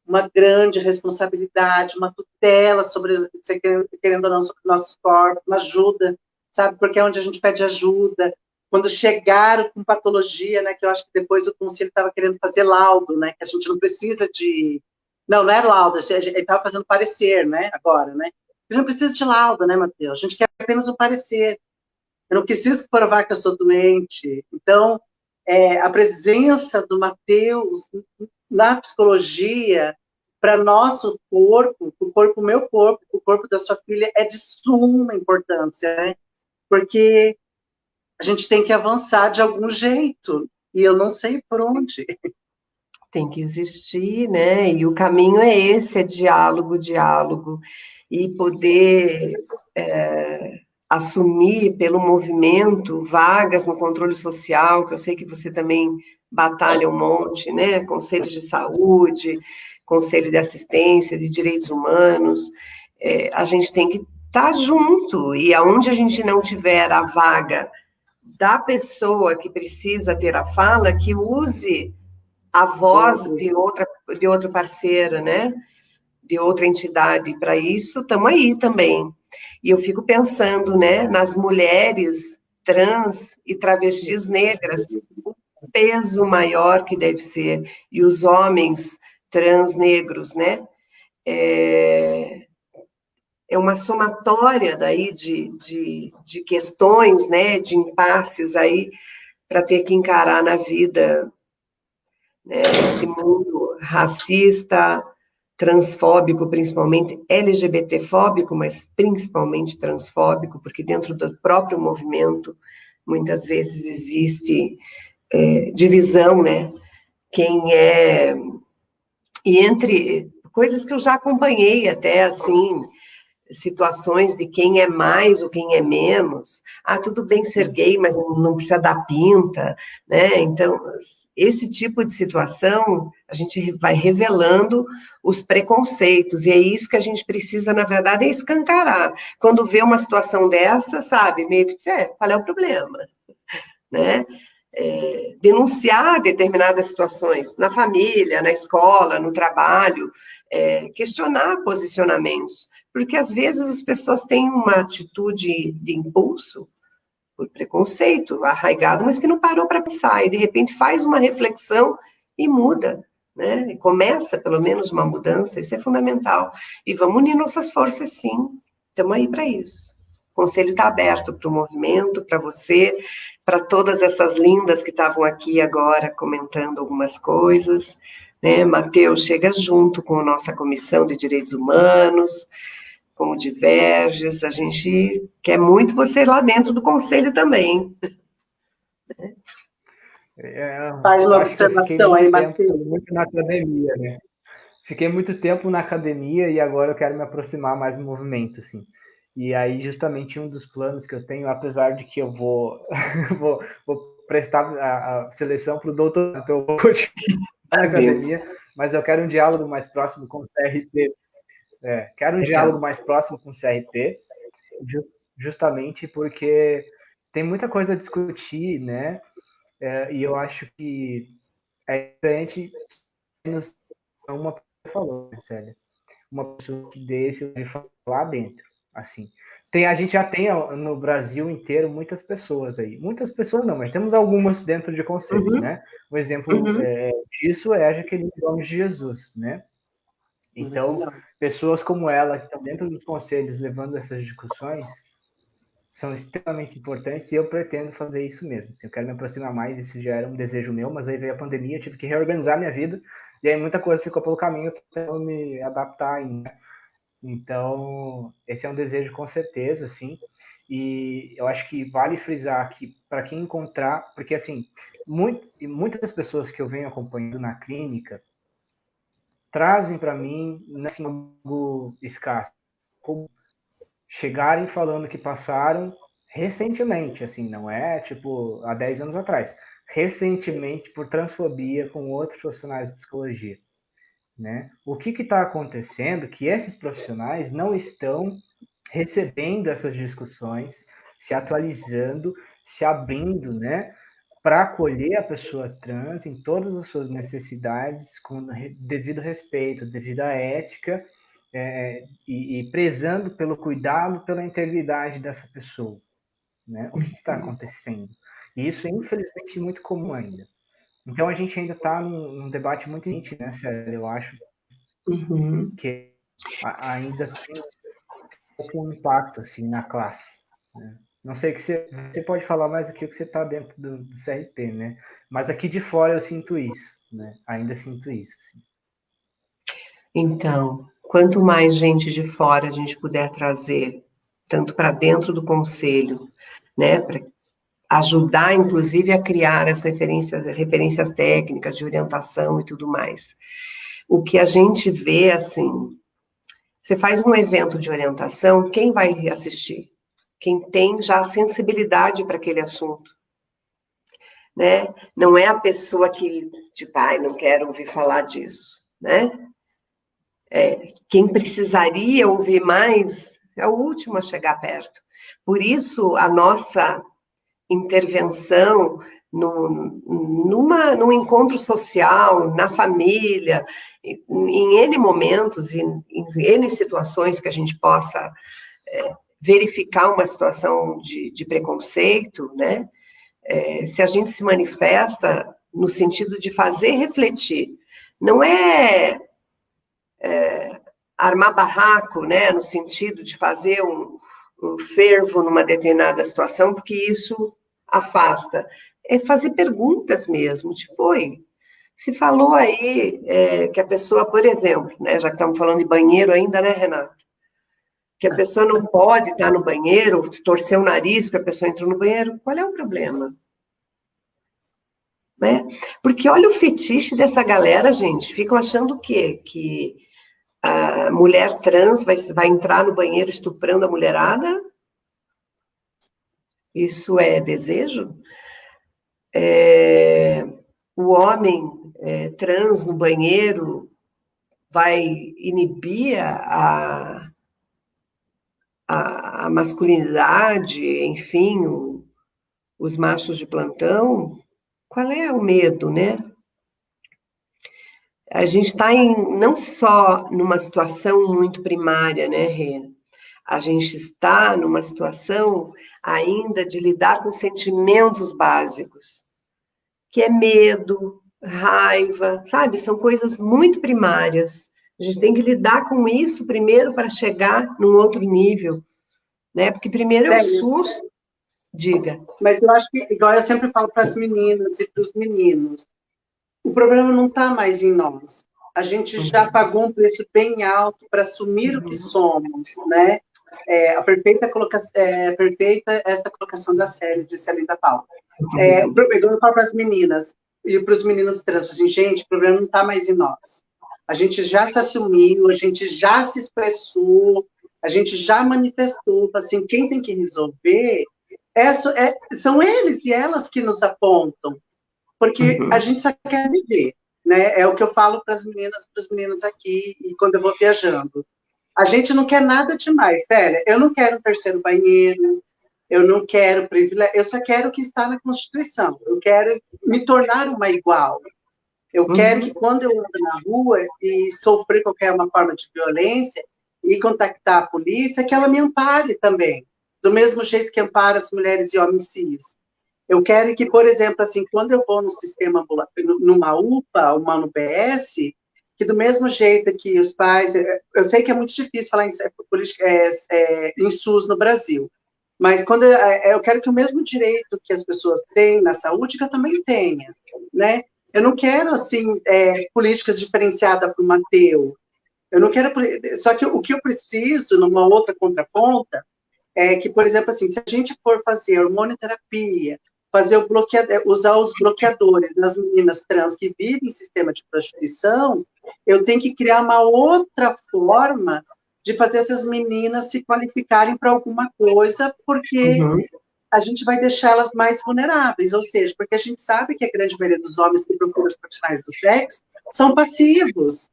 uma grande responsabilidade, uma tutela sobre, querendo ou não, sobre nossos corpos, uma ajuda, sabe? Porque é onde a gente pede ajuda. Quando chegaram com patologia, né, que eu acho que depois o Conselho estava querendo fazer laudo, né, que a gente não precisa de... Não é laudo, ele estava fazendo parecer, né, agora, né? A gente não precisa de laudo, né, Matheus? A gente quer apenas um parecer. Eu não preciso provar que eu sou doente. Então, a presença do Matheus na psicologia, para nosso corpo, o meu corpo, o corpo da sua filha, é de suma importância, né? Porque a gente tem que avançar de algum jeito, e eu não sei por onde. tem que existir, né? E o caminho é esse, é diálogo, diálogo, e poder assumir pelo movimento vagas no controle social, que eu sei que você também batalha um monte, né? Conselhos de saúde, conselho de assistência, de direitos humanos, a gente tem que estar junto, e aonde a gente não tiver a vaga da pessoa que precisa ter a fala, que use a voz de outro parceiro, né? De outra entidade. Para isso, estamos aí também. E eu fico pensando, né, nas mulheres trans e travestis negras, o peso maior que deve ser, e os homens trans negros, né? É uma somatória daí de questões, né, de impasses aí, para ter que encarar na vida, né, esse mundo racista, transfóbico, principalmente LGBTfóbico, mas principalmente transfóbico, porque dentro do próprio movimento, muitas vezes existe divisão, né? Quem é... E entre coisas que eu já acompanhei até, assim, situações de quem é mais ou quem é menos. Ah, tudo bem ser gay, mas não precisa dar pinta, né? Então, esse tipo de situação, a gente vai revelando os preconceitos, e é isso que a gente precisa, na verdade, é escancarar. Quando vê uma situação dessa, sabe, meio que, qual é o problema, né? Denunciar determinadas situações na família, na escola, no trabalho, questionar posicionamentos, porque às vezes as pessoas têm uma atitude de impulso, por preconceito arraigado, mas que não parou para pensar, e de repente faz uma reflexão e muda, né? E começa pelo menos uma mudança, isso é fundamental. E vamos unir nossas forças, sim, estamos aí para isso. O conselho está aberto para o movimento, para você, para todas essas lindas que estavam aqui agora comentando algumas coisas, né? Matheus, chega junto com a nossa Comissão de Direitos Humanos, com o Diverges, a gente quer muito você lá dentro do conselho também. Faz uma Acho que eu fiquei observação aí, Matheus. muito na academia, né? Fiquei muito tempo na academia e agora eu quero me aproximar mais do movimento, assim. E aí, justamente, um dos planos que eu tenho, apesar de que eu vou, vou prestar a seleção para o doutorado, então eu vou continuar na academia, mas eu quero um diálogo mais próximo com o CRP. Quero um diálogo mais próximo com o CRP, justamente porque tem muita coisa a discutir, né? E eu acho que é importante nos uma pessoa falou, né, Célia? Uma pessoa que deixe de falar dentro, assim. A gente já tem no Brasil inteiro muitas pessoas aí. Muitas pessoas não, mas temos algumas dentro de conselhos, né? Um exemplo disso é a Jaqueline Gomes de Jesus, né? Então, pessoas como ela, que estão dentro dos conselhos levando essas discussões, são extremamente importantes e eu pretendo fazer isso mesmo. Eu quero me aproximar mais, isso já era um desejo meu, mas aí veio a pandemia, eu tive que reorganizar minha vida e aí muita coisa ficou pelo caminho, eu me adaptar ainda. Então, esse é um desejo com certeza, assim, e eu acho que vale frisar que para quem encontrar, porque assim, muitas pessoas que eu venho acompanhando na clínica trazem para mim assim, algo escasso, como chegarem falando que passaram recentemente, assim, não é tipo há 10 anos atrás, recentemente por transfobia com outros profissionais de psicologia, né? O que está acontecendo que esses profissionais não estão recebendo essas discussões, se atualizando, se abrindo, né, para acolher a pessoa trans em todas as suas necessidades, com devido respeito, devido à ética, e prezando pelo cuidado, pela integridade dessa pessoa, né? O que está acontecendo? E isso, infelizmente, é muito comum ainda. Então, a gente ainda está num debate muito quente, né, Célia? Eu acho que ainda tem um impacto, assim, na classe, né? Não sei que você pode falar mais do que você está dentro do CRP, né? Mas aqui de fora eu sinto isso, né? Ainda sinto isso. Assim. Então, quanto mais gente de fora a gente puder trazer, tanto para dentro do conselho, né, ajudar, inclusive, a criar as referências técnicas de orientação e tudo mais. O que a gente vê, assim, você faz um evento de orientação, quem vai assistir? Quem tem já sensibilidade para aquele assunto, né? Não é a pessoa que, tipo, ai, não quero ouvir falar disso, né? Quem precisaria ouvir mais é o último a chegar perto. Por isso, a nossa intervenção num encontro social, na família, em N momentos, em N situações que a gente possa verificar uma situação de preconceito, né? Se a gente se manifesta no sentido de fazer refletir, não é armar barraco, né? No sentido de fazer um fervo numa determinada situação, porque isso afasta. É fazer perguntas mesmo, tipo, oi, se falou aí que a pessoa, por exemplo, né, já que estamos falando de banheiro ainda, né, Renata? Que a pessoa não pode estar no banheiro, torcer o nariz porque a pessoa entrou no banheiro, qual é o problema? Né? Porque olha o fetiche dessa galera, gente, ficam achando o quê? Que a mulher trans vai entrar no banheiro estuprando a mulherada? Isso é desejo? O homem trans no banheiro vai inibir a masculinidade, enfim, os machos de plantão? Qual é o medo, né? A gente está não só numa situação muito primária, né, Rê? A gente está numa situação ainda de lidar com sentimentos básicos, que é medo, raiva, sabe? São coisas muito primárias. A gente tem que lidar com isso primeiro para chegar num outro nível, né? Porque primeiro é o Sério? susto, diga. Mas eu acho que, igual eu sempre falo para as meninas e para os meninos, o problema não está mais em nós. A gente já pagou um preço bem alto para assumir o que somos, né? Perfeita esta colocação da série, disse a Linda Paula. Eu falo para as meninas e para os meninos trans, assim, gente, o problema não está mais em nós. A gente já se assumiu, a gente já se expressou, a gente já manifestou, assim, quem tem que resolver são eles e elas que nos apontam, porque a gente só quer viver, né? É o que eu falo para as meninas, para os meninos aqui, e quando eu vou viajando. A gente não quer nada demais, sério. Eu não quero um terceiro banheiro, eu não quero privilégio, eu só quero o que está na Constituição. Eu quero me tornar uma igual. Eu quero que quando eu ando na rua e sofrer qualquer uma forma de violência e contactar a polícia, que ela me ampare também, do mesmo jeito que ampara as mulheres e homens cis. Eu quero que, por exemplo, assim, quando eu vou no sistema, numa UPA, uma no PS, que do mesmo jeito que os pais... Eu sei que é muito difícil falar em SUS no Brasil, mas quando eu quero que o mesmo direito que as pessoas têm na saúde, que eu também tenha, né? Eu não quero, assim, políticas diferenciadas para o Mateu. Eu não quero... Só que o que eu preciso, numa outra contraponta, é que, por exemplo, assim, se a gente for fazer hormonioterapia, usar os bloqueadores nas meninas trans que vivem em sistema de prostituição, eu tenho que criar uma outra forma de fazer essas meninas se qualificarem para alguma coisa, porque a gente vai deixar elas mais vulneráveis, ou seja, porque a gente sabe que a grande maioria dos homens que procuram os profissionais do sexo são passivos,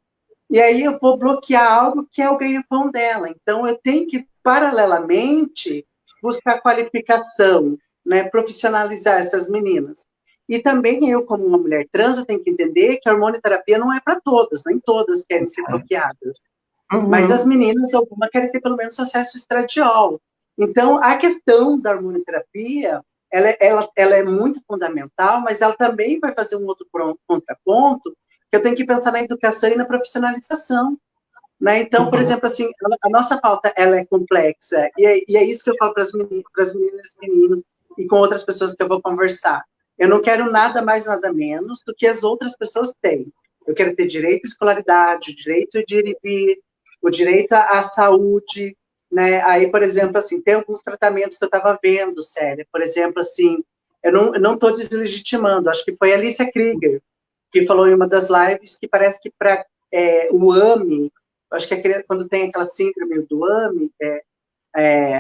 e aí eu vou bloquear algo que é o ganha-pão dela. Então, eu tenho que, paralelamente, buscar qualificação, né, profissionalizar essas meninas. E também eu, como uma mulher trans, eu tenho que entender que a hormonioterapia não é para todas, nem todas querem ser bloqueadas. Mas as meninas, algumas querem ter pelo menos acesso ao estradiol. Então, a questão da hormonioterapia, ela é muito fundamental, mas ela também vai fazer um outro contraponto, que eu tenho que pensar na educação e na profissionalização. Né? Então, por exemplo, assim, a nossa pauta ela é complexa, e é isso que eu falo para as meninas e meninos, e com outras pessoas que eu vou conversar. Eu não quero nada mais, nada menos do que as outras pessoas têm. Eu quero ter direito à escolaridade, direito de ir e vir, o direito à saúde, né? Aí, por exemplo, assim, tem alguns tratamentos que eu estava vendo, sério. Por exemplo, assim, Eu não estou deslegitimando, acho que foi a Alicia Krieger que falou em uma das lives que parece que para o AMI, acho que quando tem aquela síndrome do AMI,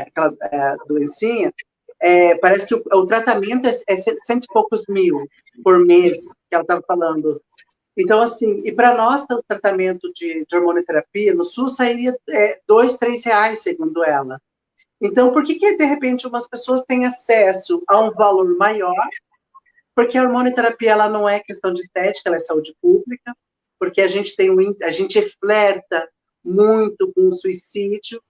aquela doencinha, parece que o tratamento é cento e poucos mil por mês, que ela estava falando. Então, assim, e para nós, o tratamento de hormonioterapia no SUS sairia R$2, R$3, segundo ela. Então, por que, de repente, umas pessoas têm acesso a um valor maior? Porque a hormonioterapia, ela não é questão de estética, ela é saúde pública, porque a gente flerta muito com o suicídio,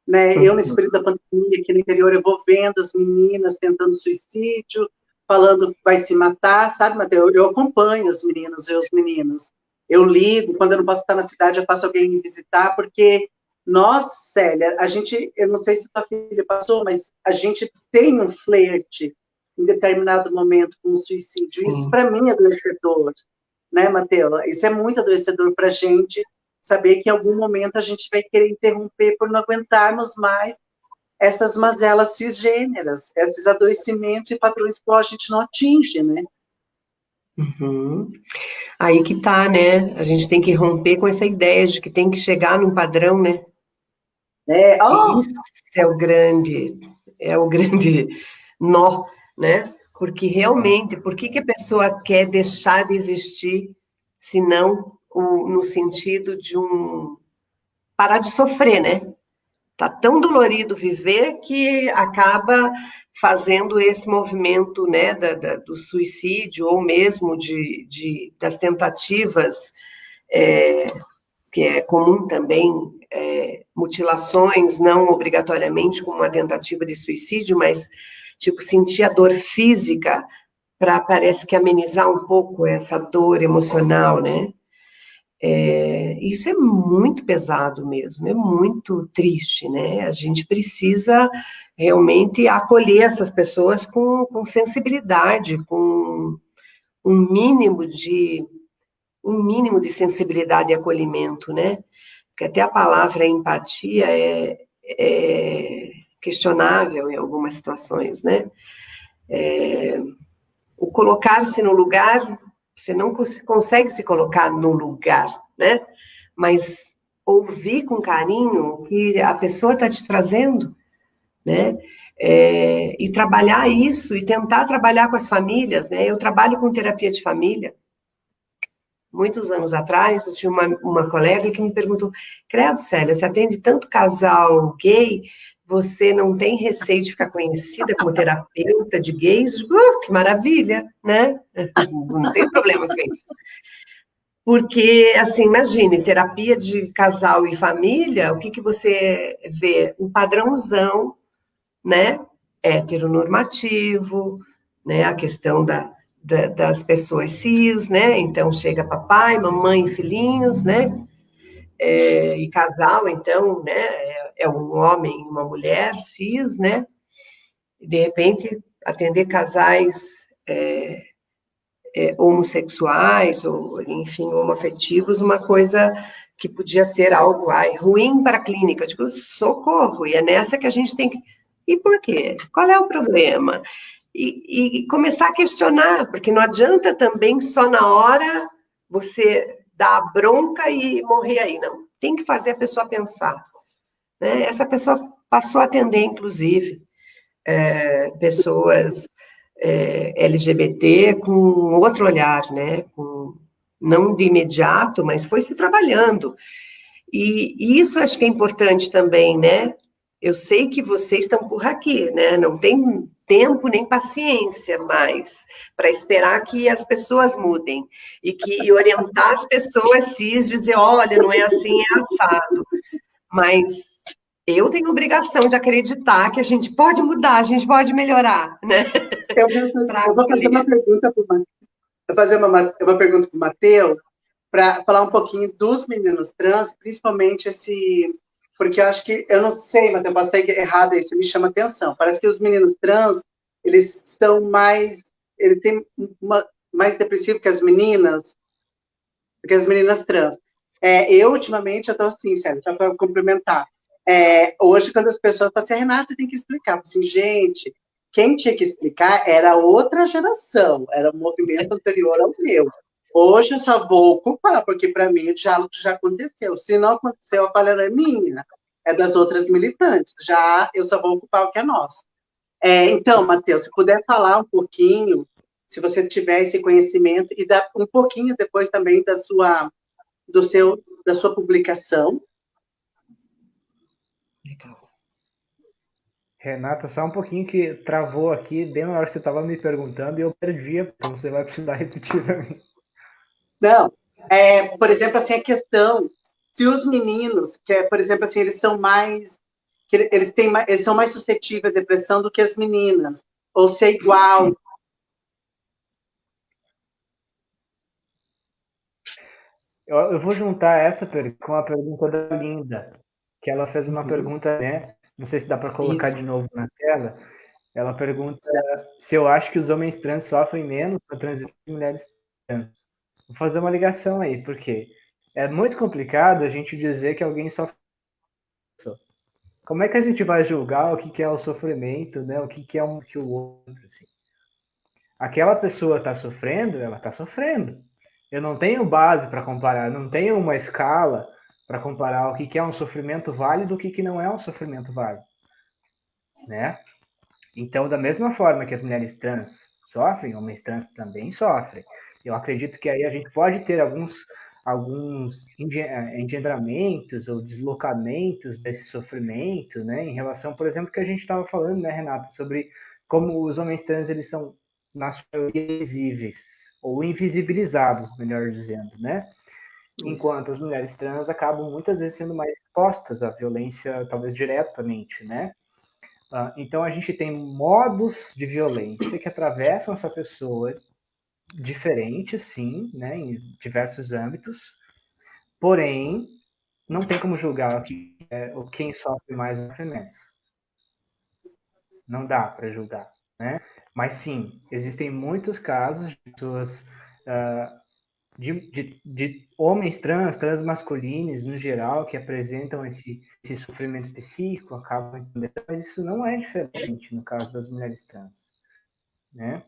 né? Eu, nesse período da pandemia, aqui no interior, eu vou vendo as meninas tentando suicídio, falando que vai se matar, sabe, Matheus? Eu acompanho as meninas e os meninos. Eu ligo, quando eu não posso estar na cidade, eu faço alguém me visitar, porque nós, Célia, eu não sei se tua filha passou, mas a gente tem um flerte em determinado momento com o suicídio. Isso, para mim, é adoecedor, né, Matheus? Isso é muito adoecedor para a gente, saber que em algum momento a gente vai querer interromper por não aguentarmos mais essas mazelas cisgêneras, esses adoecimentos e padrões que a gente não atinge, né? Uhum. Aí que tá, né? A gente tem que romper com essa ideia de que tem que chegar num padrão, né? Isso é o grande nó, né? Porque realmente, por que a pessoa quer deixar de existir, se não no sentido de parar de sofrer, né? Tá tão dolorido viver que acaba fazendo esse movimento, né, do suicídio, ou mesmo das tentativas, que é comum também, mutilações, não obrigatoriamente como uma tentativa de suicídio, mas, tipo, sentir a dor física para, parece que, amenizar um pouco essa dor emocional, né? Isso é muito pesado mesmo, é muito triste, né? A gente precisa realmente acolher essas pessoas com sensibilidade, com um mínimo de sensibilidade e acolhimento, né? Porque até a palavra empatia é questionável em algumas situações, né? O colocar-se no lugar, você não consegue se colocar no lugar, né? Mas ouvir com carinho o que a pessoa está te trazendo, né? E trabalhar isso, e tentar trabalhar com as famílias, né? Eu trabalho com terapia de família. Muitos anos atrás, eu tinha uma colega que me perguntou: credo, Célia, você atende tanto casal gay, você não tem receio de ficar conhecida como terapeuta de gays? Que maravilha, né? Não tem problema com isso. Porque, assim, imagine, terapia de casal e família, o que você vê? Um padrãozão, né? Heteronormativo, né? A questão das pessoas cis, né? Então, chega papai, mamãe, filhinhos, né? E casal, então, né? É um homem e uma mulher cis, né? E, de repente, atender casais homossexuais, ou, enfim, homoafetivos, uma coisa que podia ser algo ruim para a clínica. Eu digo, socorro, e é nessa que a gente tem que... E por quê? Qual é o problema? E começar a questionar, porque não adianta também só na hora você dar a bronca e morrer aí, não. Tem que fazer a pessoa pensar, né? Essa pessoa passou a atender, inclusive, pessoas LGBT com outro olhar, né? Não de imediato, mas foi se trabalhando. E isso acho que é importante também, né? Eu sei que vocês estão por aqui, né? Não tem tempo nem paciência mais para esperar que as pessoas mudem e orientar as pessoas cis, dizer, olha, não é assim, é assado. Mas eu tenho obrigação de acreditar que a gente pode mudar, a gente pode melhorar, né? Eu vou fazer uma pergunta para o Matheus, para falar um pouquinho dos meninos trans, principalmente porque eu acho que, eu não sei, Matheus, posso estar errado aí, isso me chama atenção. Parece que os meninos trans, eles são ele tem mais depressivo que as meninas trans. Eu, ultimamente, eu estou assim, sério, só para complementar. Hoje, quando as pessoas falam assim, Renata, tem que explicar, assim, gente, quem tinha que explicar era outra geração, era um movimento anterior ao meu. Hoje eu só vou ocupar, porque para mim o diálogo já aconteceu. Se não aconteceu, a falha não é minha, é das outras militantes. Já eu só vou ocupar o que é nosso. Então, Matheus, se puder falar um pouquinho, se você tiver esse conhecimento, e dar um pouquinho depois também da sua publicação. Legal. Renata, só um pouquinho que travou aqui, bem na hora que você estava me perguntando, e eu perdi, então você vai precisar repetir para mim. Não, por exemplo, assim, a questão, se os meninos, por exemplo, assim, eles são mais, eles são mais suscetíveis à depressão do que as meninas, ou se é igual. Eu vou juntar essa pergunta com a pergunta da Linda, que ela fez uma pergunta, né? Não sei se dá para colocar Isso. de novo na tela. Ela pergunta se eu acho que os homens trans sofrem menos na transição que mulheres trans. Vou fazer uma ligação aí, porque é muito complicado a gente dizer que alguém sofre. Como é que a gente vai julgar o que é o sofrimento, né? O que é um que o outro, assim? Aquela pessoa está sofrendo, ela está sofrendo. Eu não tenho base para comparar, não tenho uma escala para comparar o que é um sofrimento válido e o que não é um sofrimento válido, né? Então, da mesma forma que as mulheres trans sofrem, homens trans também sofrem. Eu acredito que aí a gente pode ter alguns engendramentos ou deslocamentos desse sofrimento, né, em relação, por exemplo, que a gente estava falando, né, Renata, sobre como os homens trans eles são na sua maioria invisíveis ou invisibilizados, melhor dizendo, né? Enquanto as mulheres trans acabam muitas vezes sendo mais expostas à violência, talvez diretamente, né? Então a gente tem modos de violência que atravessam essa pessoa diferentes, sim, né, em diversos âmbitos, porém não tem como julgar quem sofre mais ou sofre menos. Não dá para julgar, né? Mas sim, existem muitos casos de pessoas de homens trans, transmasculinos no geral, que apresentam esse sofrimento psíquico, acabam entendendo, mas isso não é diferente no caso das mulheres trans, né?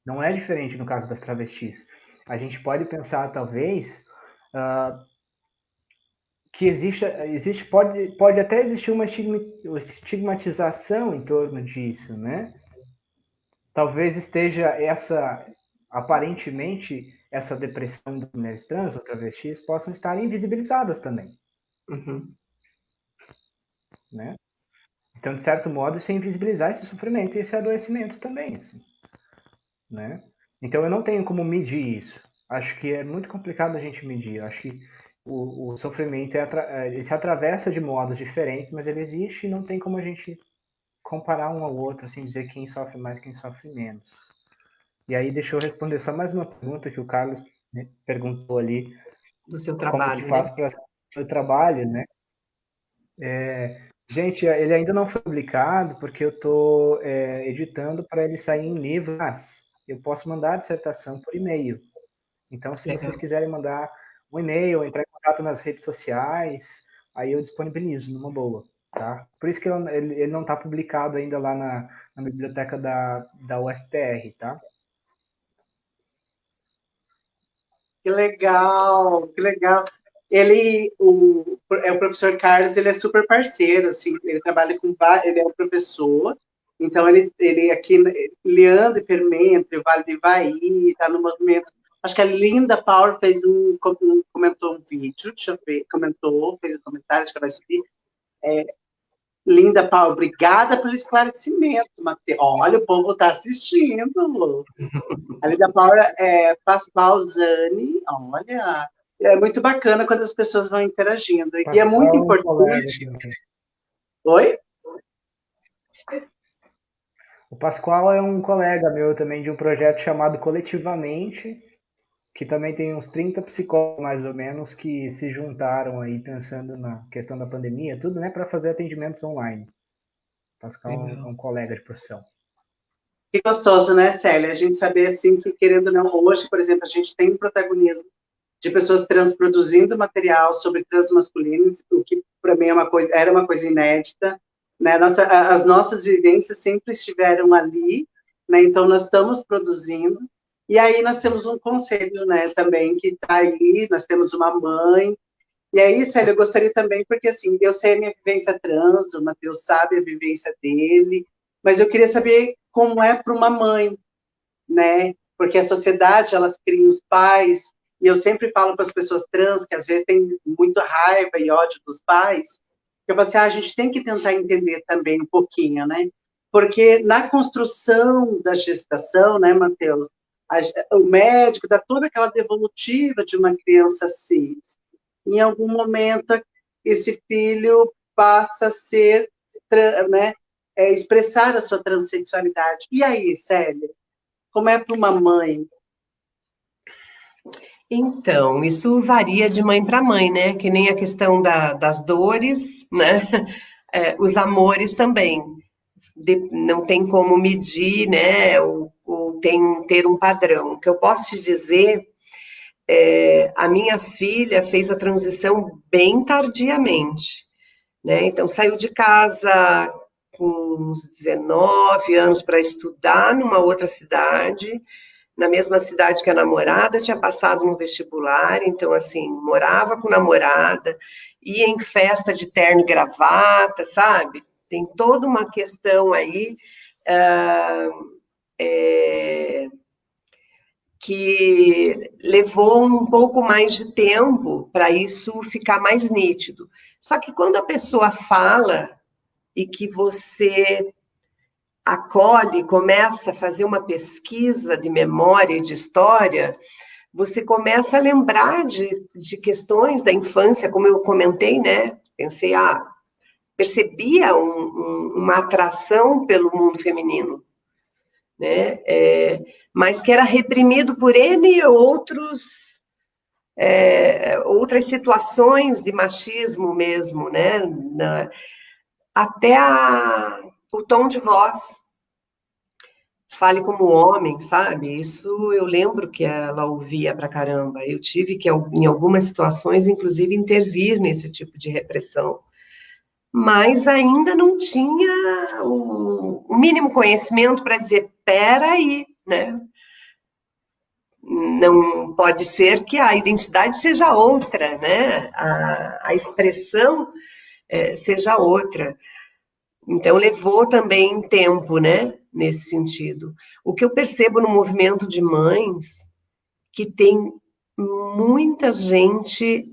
Não é diferente no caso das travestis. A gente pode pensar, talvez, que pode até existir uma estigmatização em torno disso, né? Talvez esteja aparentemente, essa depressão das mulheres trans ou travestis possam estar invisibilizadas também, né? Então, de certo modo, isso é invisibilizar esse sofrimento e esse adoecimento também, assim, né? Então, eu não tenho como medir isso. Acho que é muito complicado a gente medir. Acho que o sofrimento ele se atravessa de modos diferentes, mas ele existe e não tem como a gente comparar um ao outro, assim, dizer quem sofre mais, quem sofre menos. E aí, deixa eu responder só mais uma pergunta que o Carlos, né, perguntou ali. Do seu Como que trabalho, faz né? para o trabalho, né? Gente, ele ainda não foi publicado porque eu estou editando para ele sair em livro, mas eu posso mandar a dissertação por e-mail. Então, se vocês Legal. quiserem mandar um e-mail, entrar em contato nas redes sociais, aí eu disponibilizo numa boa, tá? Por isso que ele não está publicado ainda lá na biblioteca da UFPR, tá? Que legal, que legal. O professor Carlos, ele é super parceiro, assim, ele trabalha com ele é um professor, então ele aqui, ele anda e permeia entre o Vale do Ivaí, está no movimento. Acho que a Linda Power comentou um vídeo, deixa eu ver, fez um comentário, acho que vai subir. Linda Paula, obrigada pelo esclarecimento, Matheus. Olha, o povo está assistindo. A Linda Paula Pascoal Zani, olha, é muito bacana quando as pessoas vão interagindo. E é muito importante. Oi? O Pascoal é um colega meu também de um projeto chamado Coletivamente, que também tem uns 30 psicólogos, mais ou menos, que se juntaram aí pensando na questão da pandemia, tudo, né, para fazer atendimentos online. Pascal é um colega de profissão. Que gostoso, né, Célia? A gente saber, assim, que querendo ou não, hoje, por exemplo, a gente tem um protagonismo de pessoas trans produzindo material sobre transmasculinos, o que para mim era uma coisa inédita. né? As nossas vivências sempre estiveram ali, né? Então, nós estamos produzindo. E aí nós temos um conselho, né, também, que está aí, nós temos uma mãe. E aí, Célia, eu gostaria também, porque assim, eu sei a minha vivência trans, o Matheus sabe a vivência dele, mas eu queria saber como é para uma mãe, né? Porque a sociedade, elas criam os pais, e eu sempre falo para as pessoas trans, que às vezes têm muita raiva e ódio dos pais, que eu falo assim, a gente tem que tentar entender também um pouquinho, né? Porque na construção da gestação, né, Matheus, o médico dá toda aquela devolutiva de uma criança cis. Em algum momento, esse filho passa a ser, né, expressar a sua transexualidade. E aí, Célia? Como é para uma mãe? Então, isso varia de mãe para mãe, né? Que nem a questão das dores, né? Os amores também. Não tem como medir, né? Ou ter um padrão. O que eu posso te dizer, a minha filha fez a transição bem tardiamente, né? Então, saiu de casa com uns 19 anos para estudar numa outra cidade, na mesma cidade que a namorada, tinha passado no vestibular, então, assim, morava com namorada, ia em festa de terno e gravata, sabe? Tem toda uma questão aí que levou um pouco mais de tempo para isso ficar mais nítido. Só que quando a pessoa fala e que você acolhe, começa a fazer uma pesquisa de memória e de história, você começa a lembrar de questões da infância, como eu comentei, né? Pensei, percebia uma atração pelo mundo feminino, né? Mas que era reprimido por N outras situações de machismo mesmo, né? Até o tom de voz. Fale como homem, sabe? Isso eu lembro que ela ouvia pra caramba. Eu tive que, em algumas situações, inclusive, intervir nesse tipo de repressão. Mas ainda não tinha o mínimo conhecimento para dizer, peraí, né? Não pode ser que a identidade seja outra, né? A expressão seja outra. Então, levou também tempo, né, nesse sentido. O que eu percebo no movimento de mães, que tem muita gente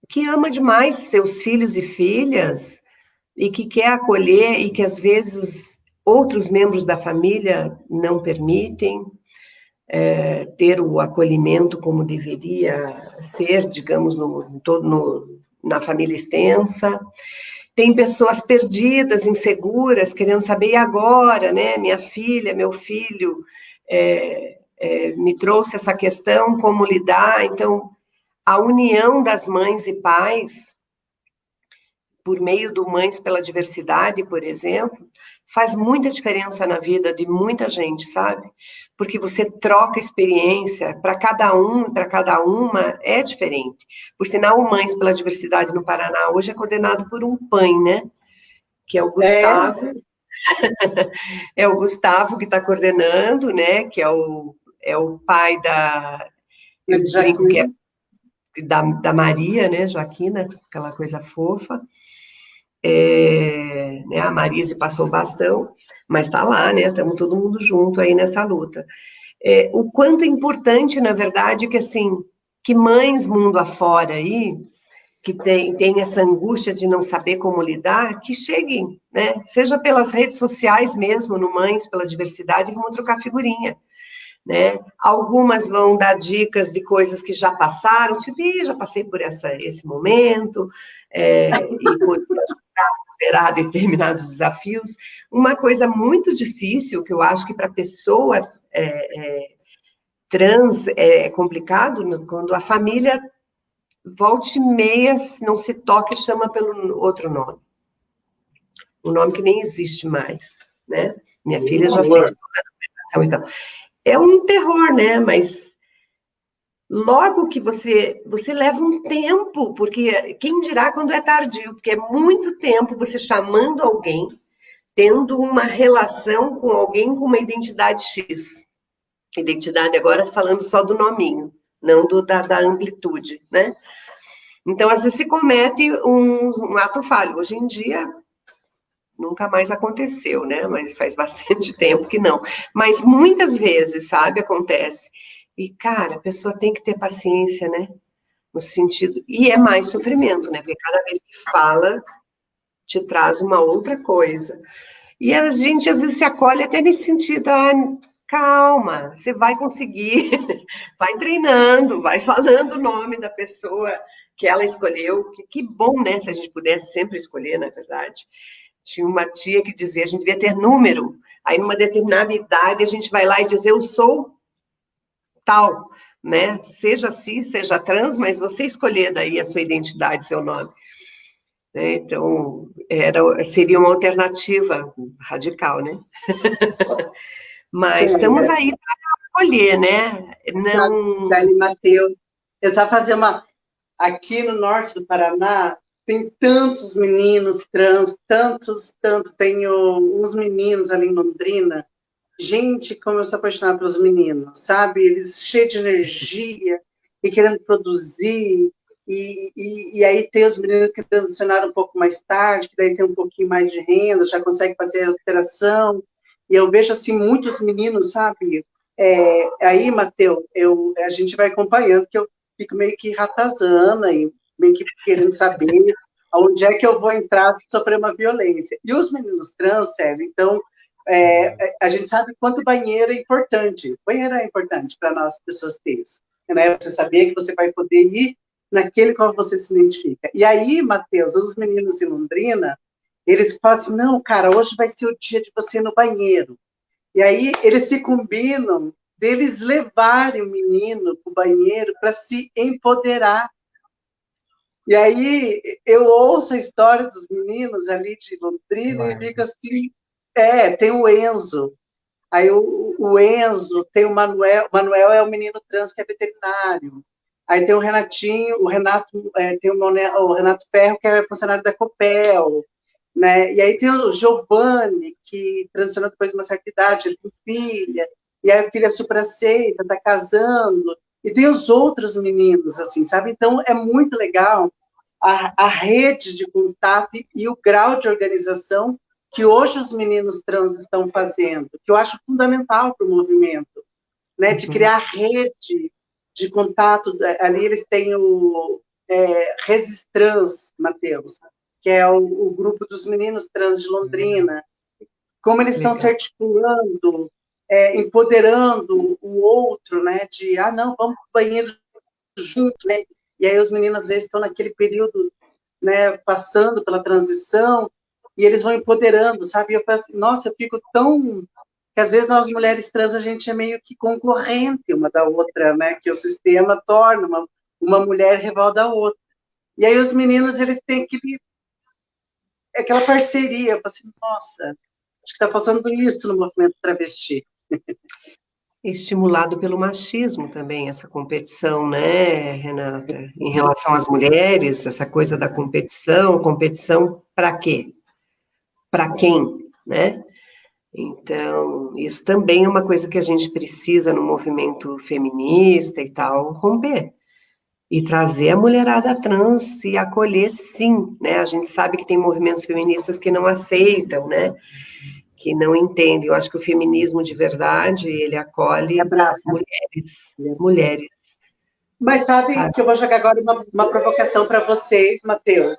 que ama demais seus filhos e filhas e que quer acolher e que, às vezes, outros membros da família não permitem ter o acolhimento como deveria ser, digamos, na família extensa. Tem pessoas perdidas, inseguras, querendo saber, e agora, né? Minha filha, meu filho me trouxe essa questão, como lidar? Então, a união das mães e pais, por meio do Mães pela Diversidade, por exemplo, faz muita diferença na vida de muita gente, sabe? Porque você troca experiência, para cada um, para cada uma, é diferente. Por sinal, o Mães pela Diversidade no Paraná hoje é coordenado por um PAN, né? Que é o Gustavo. É o Gustavo que está coordenando, né? Que é o pai da... Eu brinco que é da Maria, né? Joaquina, aquela coisa fofa. Né, a Marise passou o bastão, mas está lá, né? Estamos todo mundo junto aí nessa luta. O quanto é importante, na verdade, que assim, que mães mundo afora aí, que tem essa angústia de não saber como lidar, que cheguem, né? Seja pelas redes sociais mesmo, no Mães pela Diversidade, vão trocar figurinha, né? Algumas vão dar dicas de coisas que já passaram, tipo, já passei por esse momento, e por superar determinados desafios. Uma coisa muito difícil, que eu acho que para a pessoa trans é complicado, quando a família volta e meia não se toca e chama pelo outro nome. Um nome que nem existe mais, né? Minha filha já fez toda a documentação e tal. É um terror, né? Mas logo que você leva um tempo, porque quem dirá quando é tardio, porque é muito tempo você chamando alguém, tendo uma relação com alguém com uma identidade X. Identidade agora falando só do nominho, não da amplitude, né? Então, às vezes se comete um ato falho. Hoje em dia, nunca mais aconteceu, né? Mas faz bastante tempo que não. Mas muitas vezes, sabe, acontece. E, cara, a pessoa tem que ter paciência, né? No sentido. E é mais sofrimento, né? Porque cada vez que fala, te traz uma outra coisa. E a gente às vezes se acolhe até nesse sentido, calma, você vai conseguir, vai treinando, vai falando o nome da pessoa que ela escolheu. Que bom, né? Se a gente pudesse sempre escolher, na verdade. Tinha uma tia que dizia, a gente devia ter número. Aí, numa determinada idade, a gente vai lá e diz, eu sou tal, né? Seja cis, seja trans, mas você escolher daí a sua identidade, seu nome. Né? Então, seria uma alternativa radical, né? Mas estamos aí para acolher, né? Não... Sabe, Matheus, eu só fazer uma... Aqui no norte do Paraná, tem tantos meninos trans, tantos, tenho uns meninos ali em Londrina. Gente, como eu sou apaixonada pelos meninos, sabe? Eles cheios de energia e querendo produzir. E aí tem os meninos que transicionaram um pouco mais tarde, que daí tem um pouquinho mais de renda, já consegue fazer a alteração. E eu vejo, assim, muitos meninos, sabe? Aí, Matheus, a gente vai acompanhando, que eu fico meio que ratazana e meio que querendo saber onde é que eu vou entrar se sofrer uma violência. E os meninos trans, sério, então, a gente sabe quanto banheiro é importante. Banheiro é importante para nós, pessoas trans, né? Você saber que você vai poder ir naquele qual você se identifica. E aí, Matheus, os meninos em Londrina, eles falam assim, não, cara, hoje vai ser o dia de você ir no banheiro. E aí eles se combinam deles levarem o menino para o banheiro para se empoderar. E aí eu ouço a história dos meninos ali de Londrina e fico assim, tem o Enzo. Aí o Enzo, tem o Manuel é um menino trans que é veterinário. Aí tem o Renatinho, o Renato, tem o Renato Ferro, que é funcionário da Copel, né? E aí tem o Giovanni, que transicionou depois de uma certa idade, ele tem filha, e aí a filha é super aceita, está casando, e tem os outros meninos, assim, sabe? Então é muito legal a rede de contato e o grau de organização que hoje os meninos trans estão fazendo, que eu acho fundamental para o movimento, né? De criar rede de contato. Ali eles têm o Resistrans, Matheus, que é o grupo dos meninos trans de Londrina, como eles estão se articulando, empoderando o outro, né? De, não, vamos para o banheiro junto, né? E aí os meninos, às vezes, estão naquele período, né, passando pela transição, e eles vão empoderando, sabe? E eu falo assim, nossa, eu fico tão... que às vezes nós mulheres trans, a gente é meio que concorrente uma da outra, né? Que o sistema torna uma mulher rival da outra. E aí os meninos, eles têm aquela parceria. Eu falo assim, nossa, acho que está passando isso no movimento travesti. Estimulado pelo machismo também, essa competição, né, Renata? Em relação às mulheres, essa coisa da competição para quê? Para quem, né? Então, isso também é uma coisa que a gente precisa no movimento feminista e tal, romper. E trazer a mulherada trans e acolher, sim, né? A gente sabe que tem movimentos feministas que não aceitam, né? Que não entendem. Eu acho que o feminismo de verdade, ele acolhe mulheres. Mas sabe que eu vou jogar agora uma provocação para vocês, Matheus,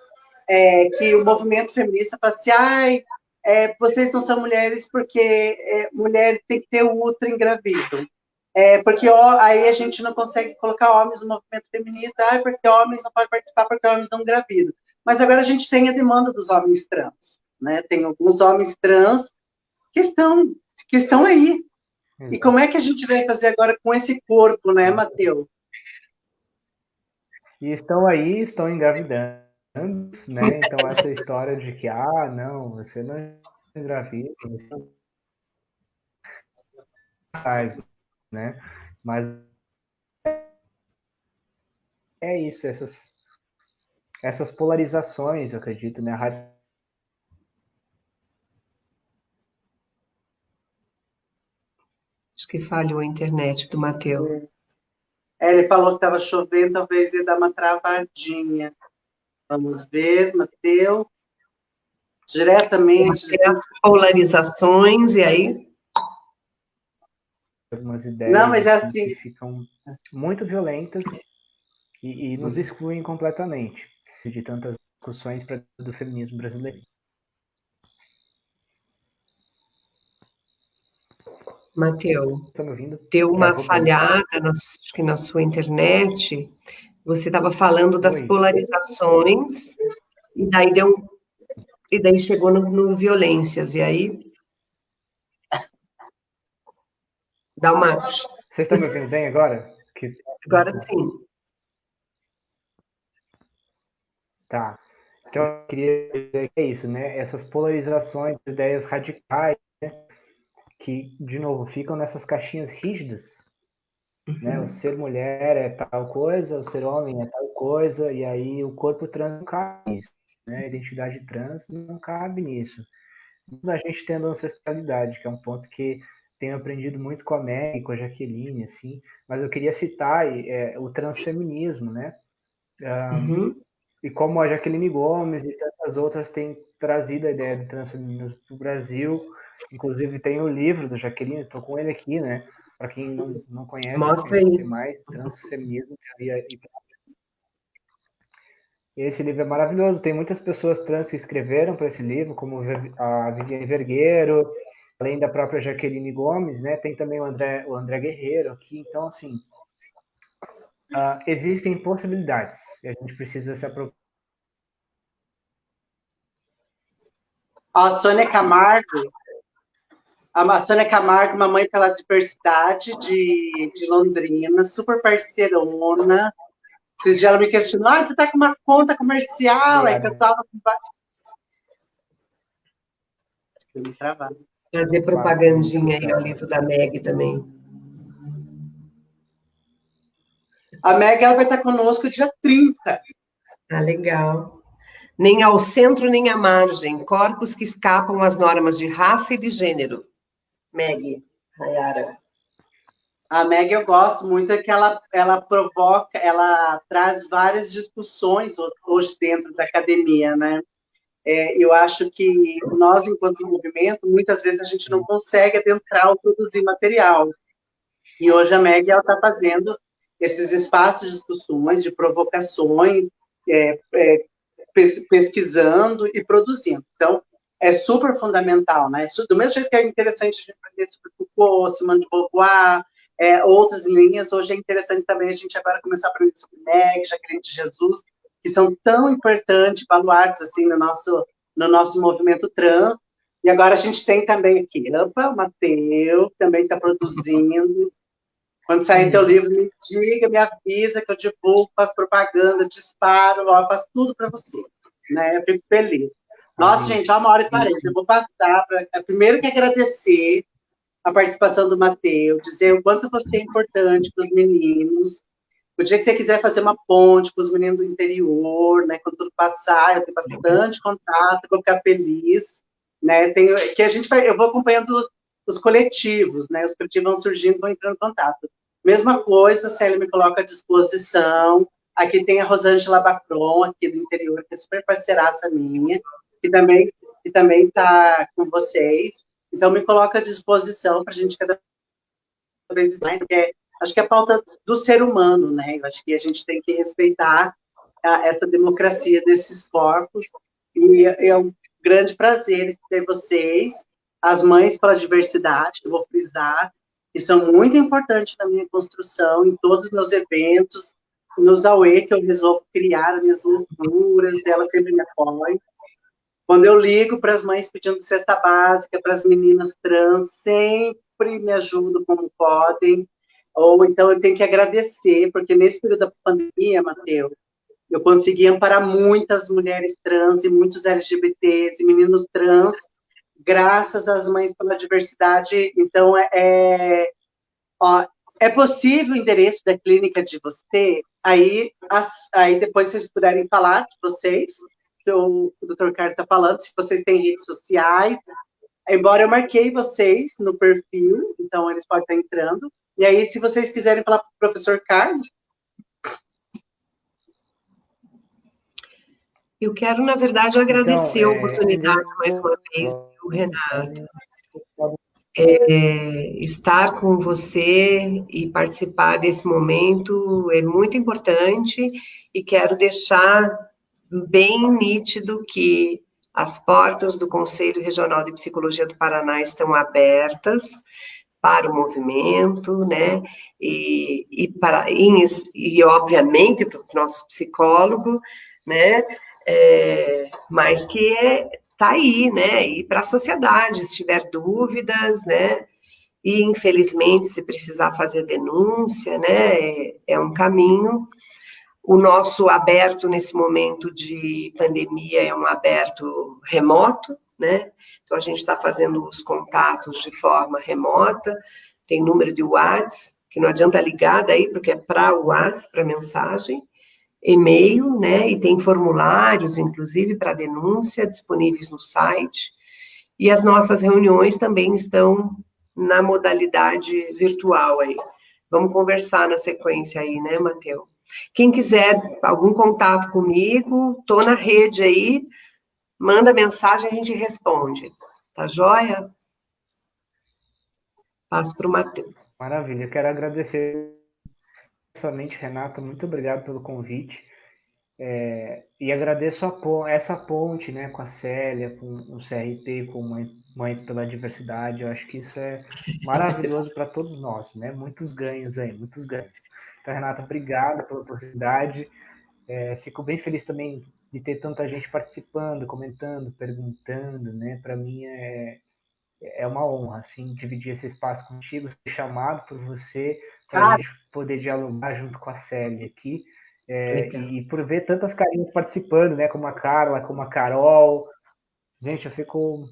que o movimento feminista fala assim, vocês não são mulheres porque mulher tem que ter o útero engravido. Porque aí a gente não consegue colocar homens no movimento feminista, porque homens não podem participar porque homens não engravidam. Mas agora a gente tem a demanda dos homens trans, né? Tem alguns homens trans que estão aí. Exato. E como é que a gente vai fazer agora com esse corpo, né, Matheus? E estão aí, estão engravidando, né? Então essa história de que, não, você não engravida, faz, né? Mas é isso, essas polarizações, eu acredito, né? Acho que falhou a internet do Matheus. Ele falou que estava chovendo, talvez ia dar uma travadinha. Vamos ver, Matheus. Diretamente. Tem as polarizações, e aí? Algumas Não, mas ideias é assim, assim. que ficam muito violentas e nos excluem completamente de tantas discussões do feminismo brasileiro. Matheus, Tá me ouvindo? deu Já uma voltei. falhada, acho que na sua internet. Você estava falando das Oi. polarizações, e daí chegou no violências, e aí dá uma. Vocês estão me ouvindo bem agora? Agora sim. Tá. Então, eu queria dizer que é isso, né? Essas polarizações, ideias radicais, né? Que, de novo, ficam nessas caixinhas rígidas, né? O ser mulher é tal coisa, o ser homem é tal coisa, e aí o corpo trans não cabe nisso, né? A identidade trans não cabe nisso. A gente tendo ancestralidade, que é um ponto que tenho aprendido muito com a Meg, com a Jaqueline, assim, mas eu queria citar o transfeminismo, né? Uhum. E como a Jaqueline Gomes e tantas outras têm trazido a ideia do transfeminismo para o Brasil, inclusive tem o livro da Jaqueline, estou com ele aqui, né? Para quem não conhece, Mostra conhecer aí. mais, Transfeminismo, Teoria e esse livro é maravilhoso. Tem muitas pessoas trans que escreveram para esse livro, como a Viviane Vergueiro, além da própria Jaqueline Gomes, né? Tem também o André Guerreiro aqui. Então, assim, existem possibilidades e a gente precisa se apropriar. A Sônia Camargo, uma mãe pela diversidade de Londrina, super parceirona. Esses dias ela me questionou, você está com uma conta comercial? É que eu estava com... Fazer propagandinha aí ao livro da Meg também. A Meg ela vai estar conosco dia 30. Ah, legal. Nem ao centro, nem à margem. Corpos que escapam às normas de raça e de gênero. Meg, Hayara. A Meg eu gosto muito, é que ela provoca, ela traz várias discussões hoje dentro da academia, né? Eu acho que nós, enquanto movimento, muitas vezes a gente não consegue adentrar ou produzir material. E hoje a Meg está fazendo esses espaços de discussões, de provocações, pesquisando e produzindo. Então, é super fundamental, né? Do mesmo jeito que é interessante a gente aprender sobre Foucault, Simone de Beauvoir, outras linhas, hoje é interessante também a gente agora começar a aprender sobre Meg, Jaqueline de Jesus, que são tão importantes, baluartes, assim, no nosso movimento trans. E agora a gente tem também aqui, o Matheus, também está produzindo. Quando sair teu livro, me diga, me avisa que eu divulgo, faço propaganda, disparo, faço tudo para você. Né? Eu fico feliz. Nossa, gente, 1h40. Eu vou passar para... Primeiro que agradecer a participação do Matheus, dizer o quanto você é importante para os meninos. O dia que você quiser fazer uma ponte para os meninos do interior, né, quando tudo passar, eu tenho bastante contato, vou ficar feliz. Né? Eu vou acompanhando os coletivos, né? Os coletivos vão surgindo, vão entrando em contato. Mesma coisa, a Célia me coloca à disposição. Aqui tem a Rosângela Bacron, aqui do interior, que é super parceiraça minha, que também está com vocês. Então, me coloca à disposição para a gente cada vez mais, porque acho que é a pauta do ser humano, né? Eu acho que a gente tem que respeitar essa democracia desses corpos, e é um grande prazer ter vocês, as mães pela diversidade, que eu vou frisar, que são muito importantes na minha construção, em todos os meus eventos, nos AUE que eu resolvo criar as minhas loucuras, elas sempre me apoiam. Quando eu ligo para as mães pedindo cesta básica, para as meninas trans, sempre me ajudam como podem, ou então eu tenho que agradecer, porque nesse período da pandemia, Matheus, eu consegui amparar muitas mulheres trans e muitos LGBTs e meninos trans, graças às Mães pela Diversidade. Então, é possível o endereço da clínica de você? Aí depois vocês puderem falar de vocês, que o Dr. Carlos está falando, se vocês têm redes sociais, embora eu marquei vocês no perfil, então eles podem estar entrando. E aí, se vocês quiserem falar para o professor Carlos. Eu quero, na verdade, agradecer a oportunidade mais uma vez, Renato. Estar com você e participar desse momento é muito importante e quero deixar bem nítido que as portas do Conselho Regional de Psicologia do Paraná estão abertas para o movimento, né, e obviamente para o nosso psicólogo, né, mas que está aí, né, e para a sociedade, se tiver dúvidas, né, e infelizmente se precisar fazer denúncia, né, é um caminho. O nosso aberto nesse momento de pandemia é um aberto remoto, né? Então, a gente está fazendo os contatos de forma remota, tem número de WhatsApp, que não adianta ligar daí, porque é para o WhatsApp, para mensagem, e-mail, né? E tem formulários, inclusive, para denúncia, disponíveis no site. E as nossas reuniões também estão na modalidade virtual aí. Vamos conversar na sequência aí, né, Matheus? Quem quiser algum contato comigo, estou na rede aí, manda mensagem, a gente responde. Tá joia? Passo para o Matheus. Maravilha, eu quero agradecer imensamente, Renata, muito obrigado pelo convite. E agradeço essa ponte, né, com a Célia, com o CRP, com Mães pela Diversidade. Eu acho que isso é maravilhoso para todos nós, né? Muitos ganhos aí, muitos ganhos. Então, Renata, obrigado pela oportunidade. Fico bem feliz também de ter tanta gente participando, comentando, perguntando, né? Para mim é uma honra, assim, dividir esse espaço contigo, ser chamado por você, para a gente poder dialogar junto com a Célia aqui. E por ver tantas carinhas participando, né? Como a Carla, como a Carol. Gente, eu fico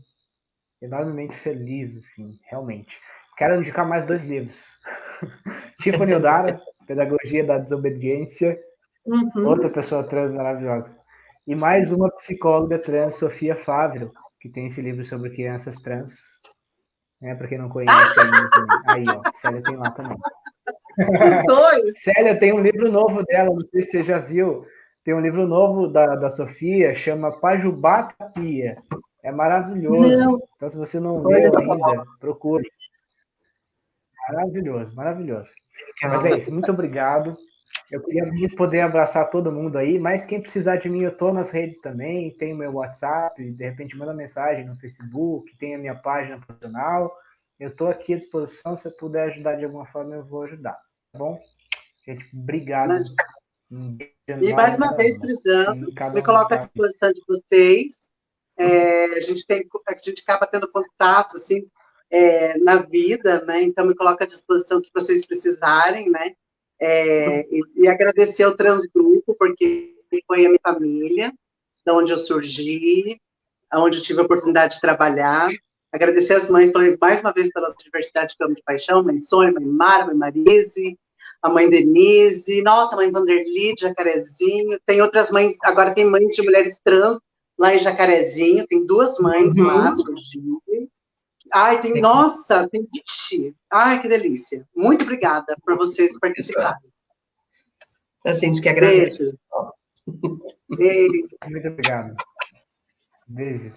enormemente feliz, assim, realmente. Quero indicar mais 2 livros. Tiffany Odara, Pedagogia da Desobediência, outra pessoa trans maravilhosa. E mais uma psicóloga trans, Sofia Fávero, que tem esse livro sobre crianças trans, né? Para quem não conhece ainda também. Aí, ó, Célia tem lá também. Os dois. Célia, tem um livro novo dela, não sei se você já viu. Tem um livro novo da Sofia, chama Pajubá Tapia. É maravilhoso. Não. Então, se você não leu ainda, procure. Maravilhoso, maravilhoso. Mas é isso, muito obrigado. Eu queria muito poder abraçar todo mundo aí, mas quem precisar de mim, eu estou nas redes também, tem o meu WhatsApp, de repente manda mensagem no Facebook, tem a minha página profissional. Eu estou aqui à disposição, se eu puder ajudar de alguma forma, eu vou ajudar, tá bom? Gente, obrigado. E mais uma vez, precisando, me coloco à disposição de vocês. A gente acaba tendo contato, assim, na vida, né? Então, me coloco à disposição que vocês precisarem, né? E agradecer ao Transgrupo, porque foi a minha família, de onde eu surgi, onde eu tive a oportunidade de trabalhar. Agradecer às mães, mais uma vez, pela diversidade que eu amo de paixão, mãe Sônia, mãe Mara, mãe Marise, a mãe Denise, nossa, a mãe Vanderly, de Jacarezinho. Tem outras mães, agora tem mães de mulheres trans lá em Jacarezinho, tem 2 mães lá surgindo. Ai, nossa, tem Ixi. Ai, que delícia. Muito obrigada por vocês participarem. A gente que agradece. Beijo. Beijo. Muito obrigado. Beijo.